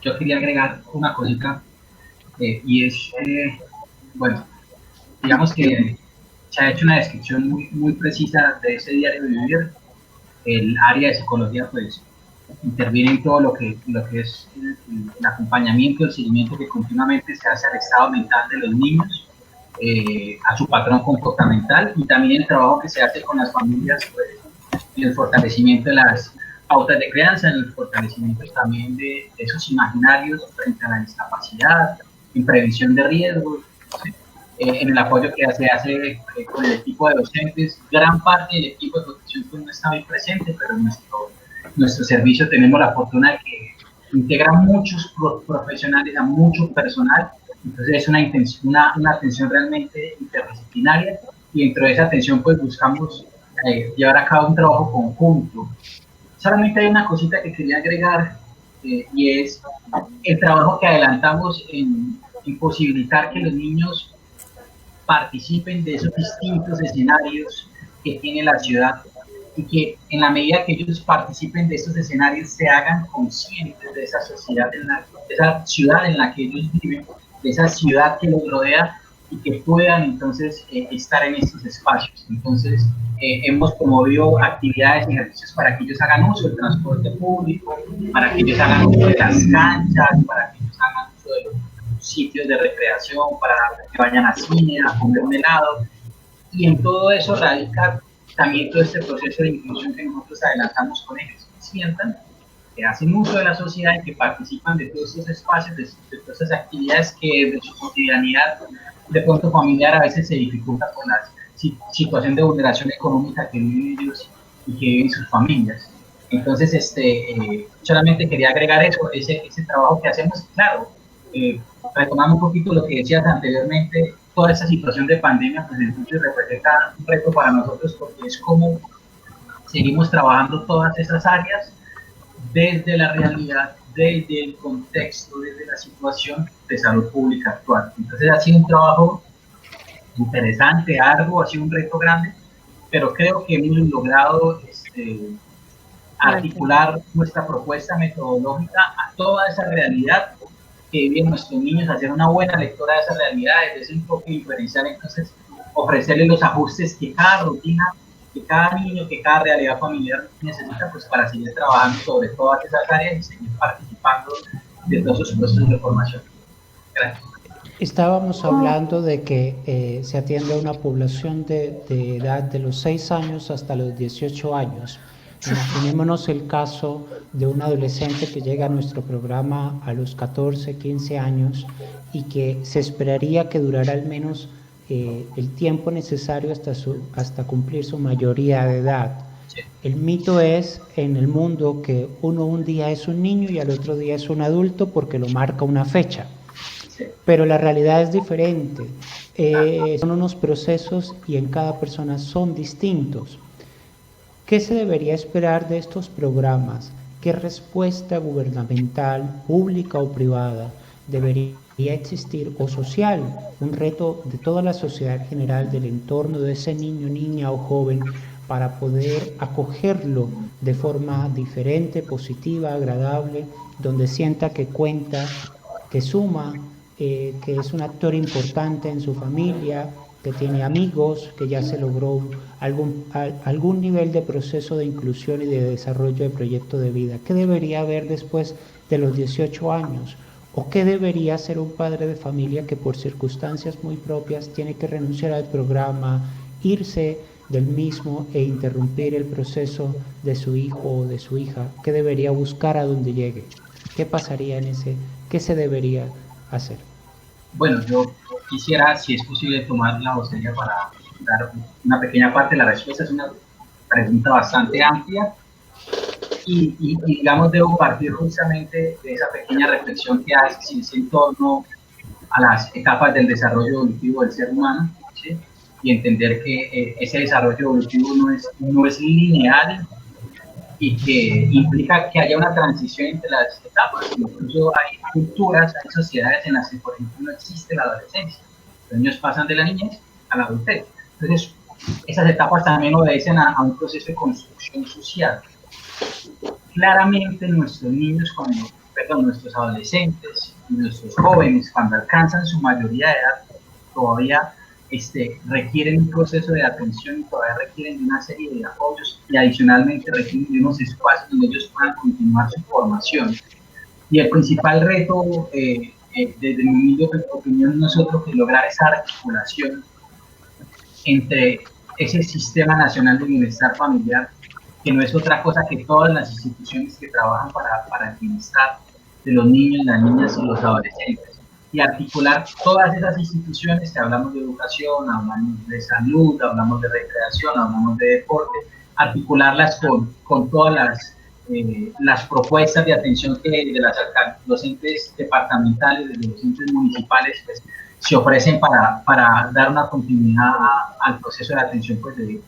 Yo quería agregar una cosita, y es, bueno, digamos que se ha hecho una descripción muy precisa de ese diario de vivir. El área de psicología pues interviene en todo lo que es el acompañamiento, el seguimiento que continuamente se hace al estado mental de los niños, a su patrón comportamental, y también el trabajo que se hace con las familias pues, en el fortalecimiento de las pautas de crianza, en el fortalecimiento también de esos imaginarios frente a la discapacidad, en prevención de riesgos, ¿sí? En el apoyo que se hace con el equipo de docentes. Gran parte del equipo de protección pues, no está muy presente, pero en nuestro servicio tenemos la fortuna de que integra muchos profesionales, a mucho personal. Entonces es una atención realmente interdisciplinaria, y dentro de esa atención pues buscamos llevar a cabo un trabajo conjunto. Solamente hay una cosita que quería agregar, y es el trabajo que adelantamos en posibilitar que los niños participen de esos distintos escenarios que tiene la ciudad, y que en la medida que ellos participen de esos escenarios se hagan conscientes de esa sociedad, de esa ciudad en la que ellos viven, de esa ciudad que los rodea, y que puedan entonces estar en estos espacios. Entonces hemos promovido actividades y ejercicios para que ellos hagan uso del transporte público, para que ellos hagan uso de las canchas, para que ellos hagan uso de los sitios de recreación, para que vayan a cine, a comer un helado. Y en todo eso radica también todo este proceso de inclusión que nosotros adelantamos con ellos. Sientan que hacen uso de la sociedad y que participan de todos estos espacios, de todas esas actividades que de su cotidianidad de pronto familiar a veces se dificulta por la situación de vulneración económica que viven ellos y que viven sus familias. Entonces, solamente quería agregar eso, ese trabajo que hacemos. Claro, retomando un poquito lo que decías anteriormente, toda esa situación de pandemia, pues entonces representa un reto para nosotros, porque es como seguimos trabajando todas esas áreas desde la realidad, desde el contexto, desde la situación de salud pública actual. Entonces ha sido un trabajo interesante, arduo, ha sido un reto grande, pero creo que hemos logrado articular nuestra propuesta metodológica a toda esa realidad que viven nuestros niños, hacer una buena lectura de esa realidad, desde ese enfoque diferencial, entonces ofrecerles los ajustes que cada rutina, que cada niño, que cada realidad familiar necesita, pues para seguir trabajando sobre todas esas áreas y seguir participando de todos esos procesos de formación. Gracias. Estábamos hablando de que se atiende a una población de edad de los 6 años hasta los 18 años. Imaginémonos el caso de un adolescente que llega a nuestro programa a los 14, 15 años y que se esperaría que durara al menos el tiempo necesario hasta cumplir su mayoría de edad. El mito es en el mundo que uno un día es un niño y al otro día es un adulto porque lo marca una fecha. Pero la realidad es diferente. Son unos procesos y en cada persona son distintos. ¿Qué se debería esperar de estos programas? ¿Qué respuesta gubernamental, pública o privada debería existir, o social, un reto de toda la sociedad en general, del entorno de ese niño, niña o joven, para poder acogerlo de forma diferente, positiva, agradable, donde sienta que cuenta, que suma, que es un actor importante en su familia, que tiene amigos, que ya se logró algún nivel de proceso de inclusión y de desarrollo de proyecto de vida? ¿Qué debería haber después de los 18 años? ¿O qué debería hacer un padre de familia que por circunstancias muy propias tiene que renunciar al programa, irse del mismo e interrumpir el proceso de su hijo o de su hija? ¿Qué debería buscar a donde llegue? ¿Qué pasaría en ese? ¿Qué se debería hacer? Bueno, yo quisiera, si es posible, tomar la vocella para dar una pequeña parte de la respuesta. Es una pregunta bastante amplia y digamos, debo partir justamente de esa pequeña reflexión que hace en torno a las etapas del desarrollo evolutivo del ser humano, ¿sí? Y entender que ese desarrollo evolutivo no es lineal y que implica que haya una transición entre las etapas. Incluso hay culturas, hay sociedades en las que, por ejemplo, no existe la adolescencia. Los niños pasan de la niñez a la adultez. Entonces, esas etapas también obedecen a un proceso de construcción social. Claramente nuestros niños, nuestros adolescentes y nuestros jóvenes, cuando alcanzan su mayoría de edad, todavía requieren un proceso de atención y todavía requieren de una serie de apoyos y adicionalmente requieren de unos espacios donde ellos puedan continuar su formación. Y el principal reto, desde mi humilde opinión, no es otro que lograr esa articulación entre ese Sistema Nacional de Bienestar Familiar, que no es otra cosa que todas las instituciones que trabajan para el bienestar de los niños, las niñas y los adolescentes, y articular todas esas instituciones que hablamos de educación, hablamos de salud, hablamos de recreación, hablamos de deporte, articularlas con todas las propuestas de atención que de los entes departamentales, de los entes municipales, pues, se ofrecen para dar una continuidad al proceso de atención, pues, de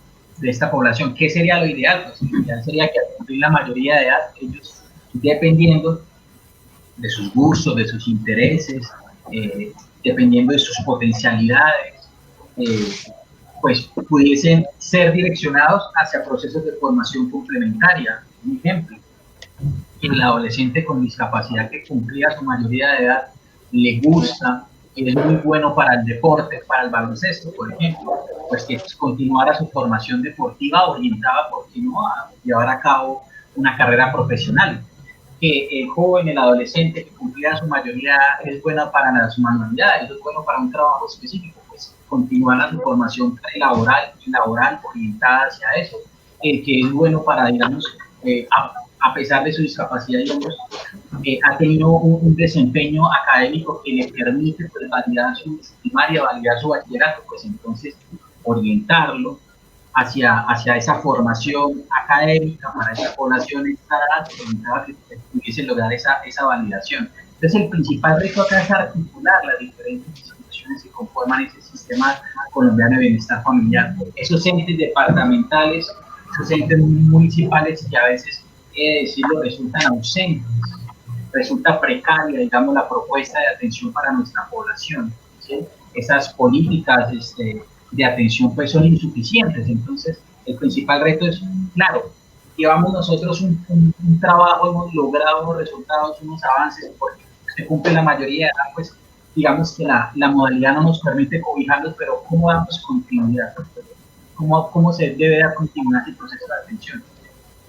esta población. ¿Qué sería lo ideal? Pues lo ideal sería que al cumplir la mayoría de edad, ellos, dependiendo de sus gustos, de sus intereses, dependiendo de sus potencialidades, pues pudiesen ser direccionados hacia procesos de formación complementaria. Un ejemplo, el adolescente con discapacidad que cumplía su mayoría de edad le gusta y es muy bueno para el deporte, para el baloncesto, por ejemplo, pues que continuara su formación deportiva orientada, ¿por qué no?, a llevar a cabo una carrera profesional. Que el joven, el adolescente que cumplía su mayoría es bueno para las manualidades, es bueno para un trabajo específico, pues continuar la formación prelaboral y laboral orientada hacia eso, que es bueno para, digamos, a pesar de su discapacidad, digamos, ha tenido un desempeño académico que le permite pues, validar su primaria, validar su bachillerato, pues entonces orientarlo hacia esa formación académica para esa población orientada que pudiese lograr esa validación. Entonces el principal reto acá es articular las diferentes instituciones que conforman ese sistema colombiano de bienestar familiar. Esos entes departamentales, esos entes municipales que a veces, decirlo, resultan ausentes, resulta precaria, digamos, la propuesta de atención para nuestra población, ¿sí? Esas políticas de atención pues son insuficientes. Entonces el principal reto es, claro, llevamos nosotros un trabajo, hemos logrado unos resultados, unos avances, porque se cumple la mayoría de edad, pues digamos que la modalidad no nos permite cobijarlos, pero ¿cómo damos continuidad? ¿Cómo se debe dar continuidad al proceso de atención?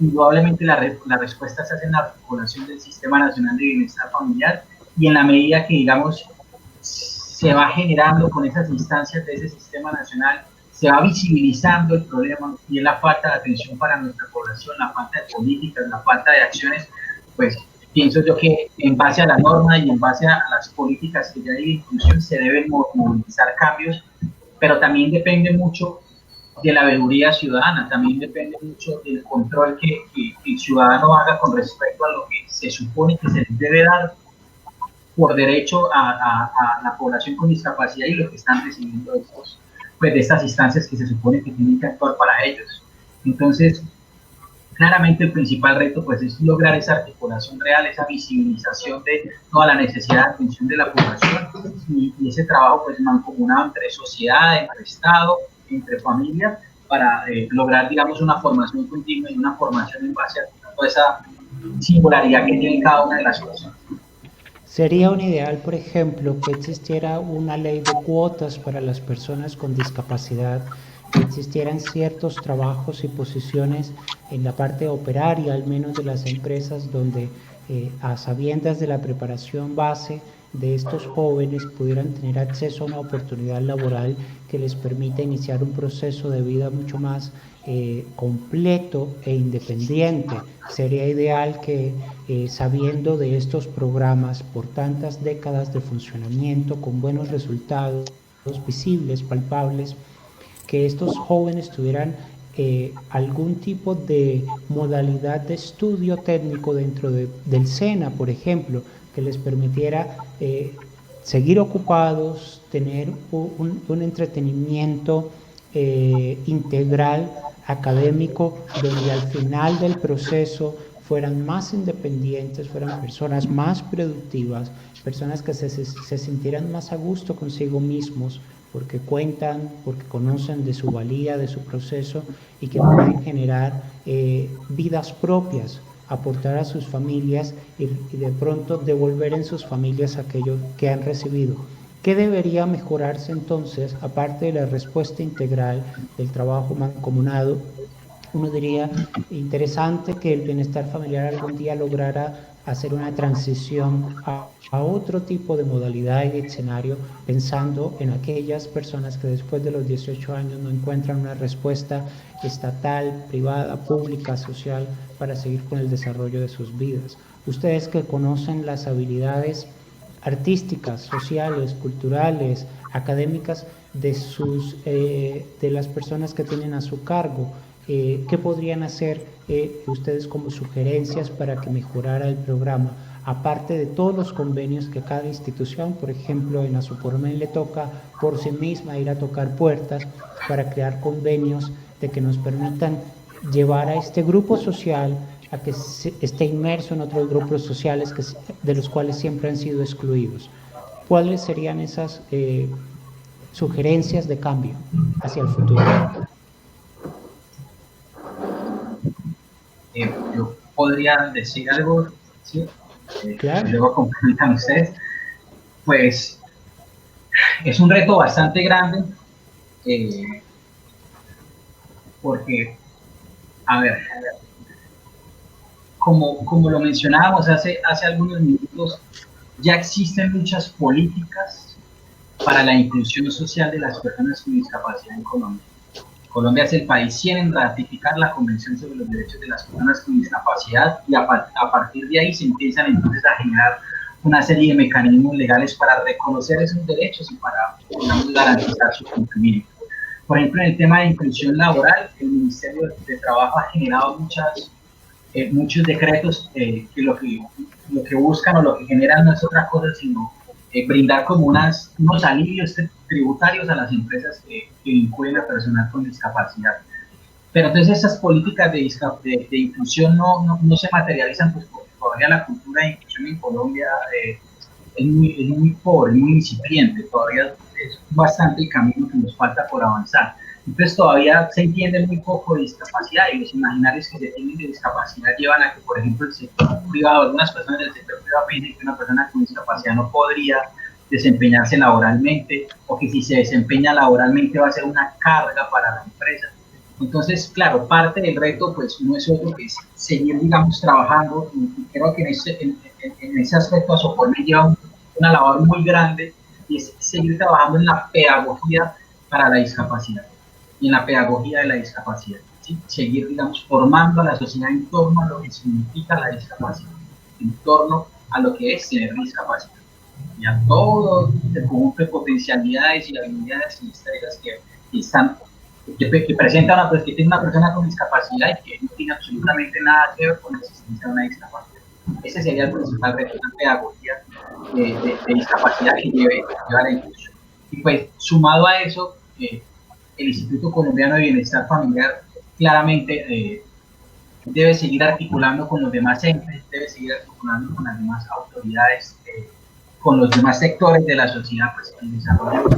Indudablemente la respuesta se hace en la articulación del Sistema Nacional de Bienestar Familiar, y en la medida que, digamos, se va generando con esas instancias de ese Sistema Nacional, se va visibilizando el problema, y es la falta de atención para nuestra población, la falta de políticas, la falta de acciones. Pues pienso yo que en base a la norma y en base a las políticas que ya hay de inclusión se deben movilizar cambios, pero también depende mucho de la veeduría ciudadana, también depende mucho del control que el ciudadano haga con respecto a lo que se supone que se les debe dar por derecho a la población con discapacidad y los que están recibiendo de estas instancias que se supone que tienen que actuar para ellos. Entonces, claramente el principal reto pues es lograr esa articulación real, esa visibilización de toda la necesidad de atención de la población, y ese trabajo pues mancomunado entre sociedad, entre Estado, entre familias, para lograr, digamos, una formación continua y una formación en base a toda esa singularidad que tiene cada una de las cosas. Sería un ideal, por ejemplo, que existiera una ley de cuotas para las personas con discapacidad, que existieran ciertos trabajos y posiciones en la parte operaria, al menos de las empresas, donde a sabiendas de la preparación base de estos jóvenes pudieran tener acceso a una oportunidad laboral que les permita iniciar un proceso de vida mucho más completo e independiente. Sería ideal que sabiendo de estos programas por tantas décadas de funcionamiento con buenos resultados visibles, palpables, que estos jóvenes tuvieran algún tipo de modalidad de estudio técnico dentro del SENA, por ejemplo, que les permitiera seguir ocupados, tener un entretenimiento integral académico, donde al final del proceso fueran más independientes, fueran personas más productivas, personas que se sintieran más a gusto consigo mismos, porque cuentan, porque conocen de su valía, de su proceso, y que pueden generar vidas propias, aportar a sus familias y de pronto devolver en sus familias aquello que han recibido. ¿Qué debería mejorarse entonces, aparte de la respuesta integral del trabajo mancomunado? Uno diría, interesante que el bienestar familiar algún día lograra hacer una transición a otro tipo de modalidad y escenario, pensando en aquellas personas que después de los 18 años no encuentran una respuesta estatal, privada, pública, social, para seguir con el desarrollo de sus vidas. Ustedes que conocen las habilidades artísticas, sociales, culturales, académicas de las personas que tienen a su cargo, ¿qué podrían hacer ustedes como sugerencias para que mejorara el programa? Aparte de todos los convenios que cada institución, por ejemplo, en Asopormen le toca por sí misma ir a tocar puertas para crear convenios de que nos permitan llevar a este grupo social a que esté inmerso en otros grupos sociales de los cuales siempre han sido excluidos. ¿Cuáles serían esas sugerencias de cambio hacia el futuro? Yo podría decir algo, ¿sí? Claro. Luego complementan ustedes. Pues es un reto bastante grande, porque, a ver, como lo mencionábamos hace algunos minutos, ya existen muchas políticas para la inclusión social de las personas con discapacidad en Colombia. Colombia es el país 100 en ratificar la Convención sobre los Derechos de las Personas con Discapacidad y a partir de ahí se empiezan entonces a generar una serie de mecanismos legales para reconocer esos derechos y para, digamos, garantizar su cumplimiento. Por ejemplo, en el tema de inclusión laboral, el Ministerio de Trabajo ha generado muchos decretos que lo que buscan o lo que generan no es otra cosa sino brindar como unos alivios tributarios a las empresas que vinculen a personal con discapacidad. Pero entonces esas políticas de inclusión no se materializan, pues porque todavía la cultura de inclusión en Colombia es muy pobre, muy incipiente, todavía es bastante el camino que nos falta por avanzar. Entonces todavía se entiende muy poco de discapacidad y los imaginarios que se tienen de discapacidad llevan a que, por ejemplo, el sector privado, algunas personas del sector privado piensan que una persona con discapacidad no podría desempeñarse laboralmente o que si se desempeña laboralmente va a ser una carga para la empresa. Entonces, claro, parte del reto pues no es otro que es seguir, digamos, trabajando y creo que en ese aspecto Asoformen lleva una labor muy grande y es seguir trabajando en la pedagogía para la discapacidad y en la pedagogía de la discapacidad, ¿sí? Seguir, digamos, formando a la sociedad en torno a lo que significa la discapacidad, en torno a lo que es tener discapacidad y a todo el conjunto de potencialidades y habilidades y estrellas que presenta que tiene una persona con discapacidad y que no tiene absolutamente nada que ver con la existencia de una discapacidad. Ese sería el principal reto de la pedagogía de discapacidad que lleva la inclusión. Y pues, sumado a eso, el Instituto Colombiano de Bienestar Familiar claramente debe seguir articulando con los demás entes, debe seguir articulando con las demás autoridades, con los demás sectores de la sociedad, pues el desarrollo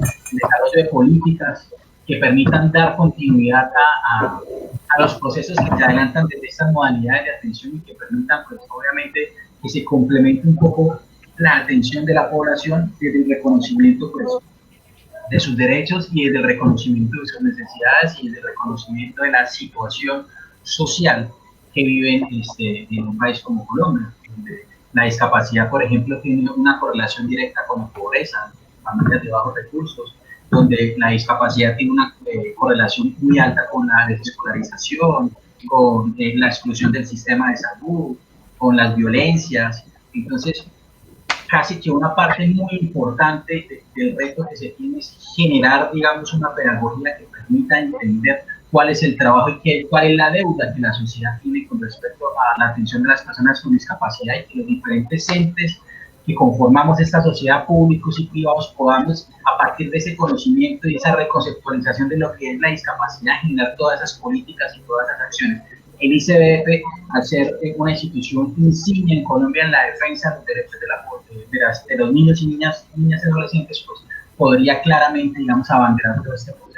de políticas que permitan dar continuidad a los procesos que se adelantan desde estas modalidades de atención y que permitan, pues obviamente, que se complemente un poco la atención de la población desde el reconocimiento, pues, de sus derechos y desde el reconocimiento de sus necesidades y desde el reconocimiento de la situación social que viven en un país como Colombia. La discapacidad, por ejemplo, tiene una correlación directa con la pobreza, familias de bajos recursos, donde la discapacidad tiene una correlación muy alta con la desescolarización, con la exclusión del sistema de salud, con las violencias. Entonces, casi que una parte muy importante del reto que se tiene es generar, digamos, una pedagogía que permita entender cuál es el trabajo y cuál es la deuda que la sociedad tiene con respecto a la atención de las personas con discapacidad y que los diferentes entes que conformamos esta sociedad, públicos y privados, podamos, a partir de ese conocimiento y esa reconceptualización de lo que es la discapacidad, generar todas esas políticas y todas esas acciones. El ICBF, al ser una institución insignia en Colombia en la defensa de los derechos de los niños y niñas y adolescentes, pues podría claramente, digamos, abanderar todo este proceso.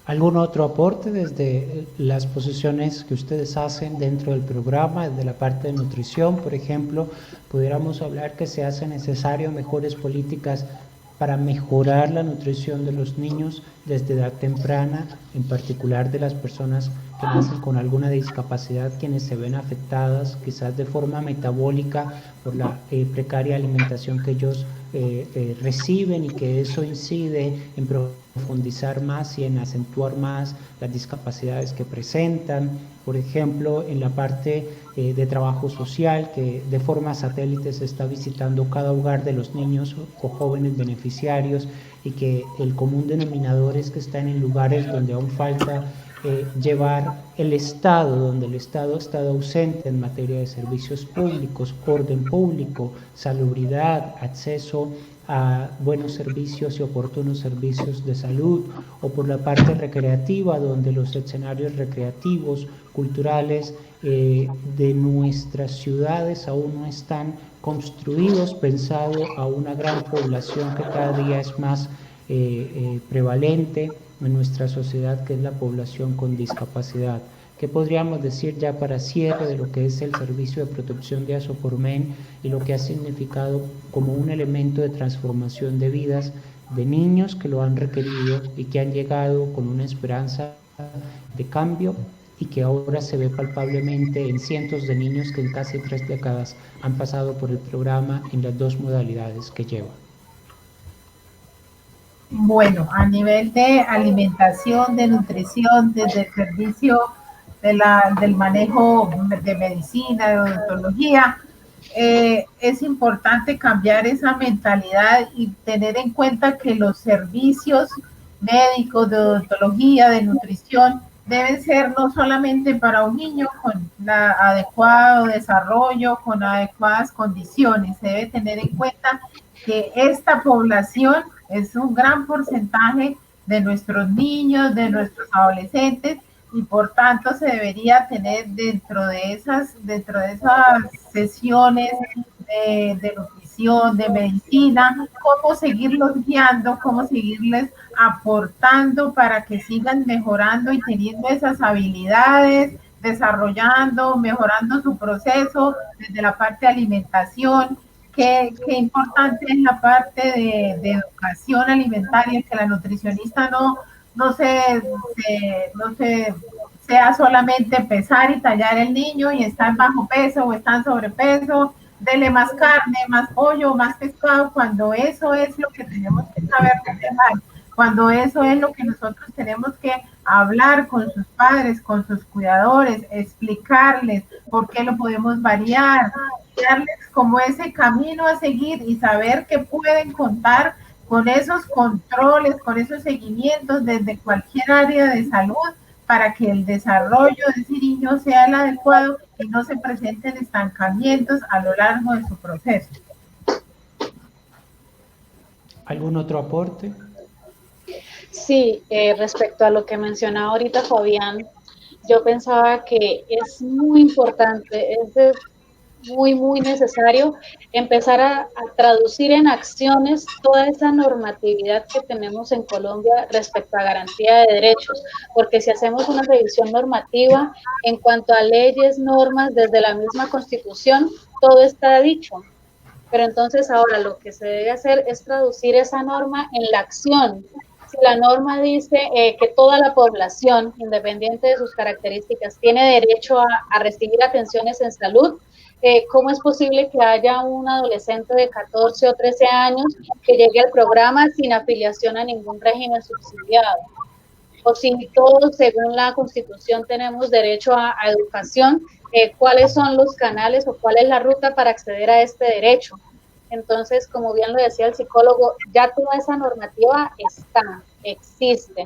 ¿Algún otro aporte desde las posiciones que ustedes hacen dentro del programa, desde la parte de nutrición, por ejemplo? Pudiéramos hablar que se hace necesario mejores políticas para mejorar la nutrición de los niños desde edad temprana, en particular de las personas que nacen con alguna discapacidad, quienes se ven afectadas quizás de forma metabólica por la precaria alimentación que ellos reciben y que eso incide en profundizar más y en acentuar más las discapacidades que presentan. Por ejemplo, en la parte de trabajo social, que de forma satélite se está visitando cada hogar de los niños o jóvenes beneficiarios y que el común denominador es que están en lugares donde aún falta llevar el Estado, donde el Estado ha estado ausente en materia de servicios públicos, orden público, salubridad, acceso a buenos servicios y oportunos servicios de salud, o por la parte recreativa, donde los escenarios recreativos, culturales de nuestras ciudades aún no están construidos, pensado a una gran población que cada día es más prevalente en nuestra sociedad, que es la población con discapacidad. ¿Qué podríamos decir ya para cierre de lo que es el servicio de protección de Asoformen y lo que ha significado como un elemento de transformación de vidas de niños que lo han requerido y que han llegado con una esperanza de cambio y que ahora se ve palpablemente en cientos de niños que en casi 3 décadas han pasado por el programa en las 2 modalidades que lleva? Bueno, a nivel de alimentación, de nutrición, desde el servicio del manejo de medicina, de odontología, es importante cambiar esa mentalidad y tener en cuenta que los servicios médicos de odontología, de nutrición, deben ser no solamente para un niño con adecuado desarrollo, con adecuadas condiciones. Se debe tener en cuenta que esta población es un gran porcentaje de nuestros niños, de nuestros adolescentes, y por tanto se debería tener dentro de esas sesiones de nutrición, de medicina, cómo seguirlos guiando, cómo seguirles aportando para que sigan mejorando y teniendo esas habilidades, desarrollando, mejorando su proceso desde la parte de alimentación. Qué importante es la parte de educación alimentaria, que la nutricionista no sea solamente pesar y tallar el niño y está en bajo peso o está en sobrepeso, dele más carne, más pollo, más pescado, cuando eso es lo que tenemos que saber manejar, cuando eso es lo que nosotros tenemos que hablar con sus padres, con sus cuidadores, explicarles por qué lo podemos variar, darles como ese camino a seguir y saber que pueden contar con esos controles, con esos seguimientos desde cualquier área de salud para que el desarrollo de ese niño sea el adecuado y no se presenten estancamientos a lo largo de su proceso. ¿Algún otro aporte? Sí, respecto a lo que mencionaba ahorita Fabián, yo pensaba que es muy importante, muy necesario empezar a traducir en acciones toda esa normatividad que tenemos en Colombia respecto a garantía de derechos, porque si hacemos una revisión normativa en cuanto a leyes, normas, desde la misma Constitución, todo está dicho. Pero entonces ahora lo que se debe hacer es traducir esa norma en la acción. Si la norma dice que toda la población, independiente de sus características, tiene derecho a recibir atenciones en salud, ¿cómo es posible que haya un adolescente de 14 o 13 años que llegue al programa sin afiliación a ningún régimen subsidiado? O si todos, según la Constitución, tenemos derecho a educación, ¿cuáles son los canales o cuál es la ruta para acceder a este derecho? Entonces, como bien lo decía el psicólogo, ya toda esa normativa existe.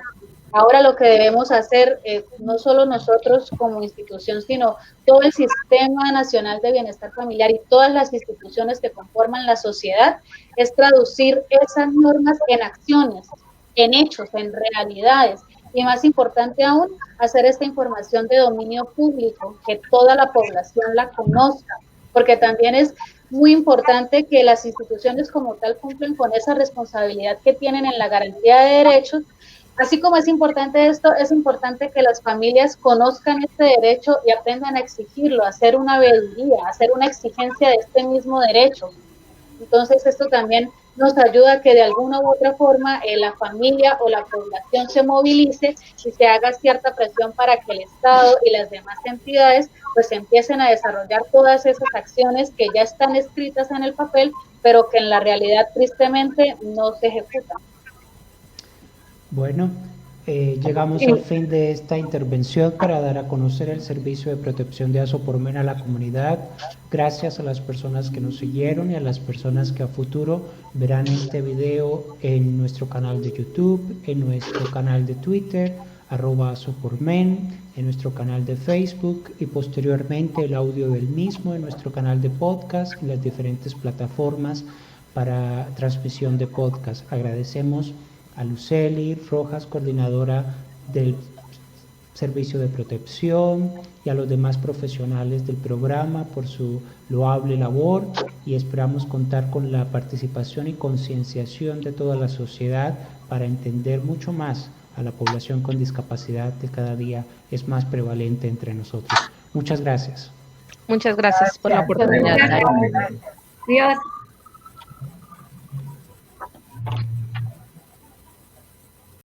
Ahora lo que debemos hacer, no solo nosotros como institución, sino todo el Sistema Nacional de Bienestar Familiar y todas las instituciones que conforman la sociedad, es traducir esas normas en acciones, en hechos, en realidades. Y más importante aún, hacer esta información de dominio público, que toda la población la conozca, porque también es muy importante que las instituciones como tal cumplen con esa responsabilidad que tienen en la garantía de derechos. Así como es importante esto, es importante que las familias conozcan este derecho y aprendan a exigirlo, a hacer una veeduría, a hacer una exigencia de este mismo derecho. Entonces, esto también nos ayuda a que de alguna u otra forma la familia o la población se movilice y se haga cierta presión para que el Estado y las demás entidades pues empiecen a desarrollar todas esas acciones que ya están escritas en el papel, pero que en la realidad tristemente no se ejecutan. Bueno, llegamos al fin de esta intervención para dar a conocer el servicio de protección de Asopormen a la comunidad. Gracias a las personas que nos siguieron y a las personas que a futuro verán este video en nuestro canal de YouTube, en nuestro canal de Twitter, @Asopormen, en nuestro canal de Facebook y posteriormente el audio del mismo en nuestro canal de podcast y las diferentes plataformas para transmisión de podcast. Agradecemos a Lucely Rojas, coordinadora del Servicio de Protección, y a los demás profesionales del programa por su loable labor, y esperamos contar con la participación y concienciación de toda la sociedad para entender mucho más a la población con discapacidad que cada día es más prevalente entre nosotros. Muchas gracias. Muchas gracias por la oportunidad. Adiós.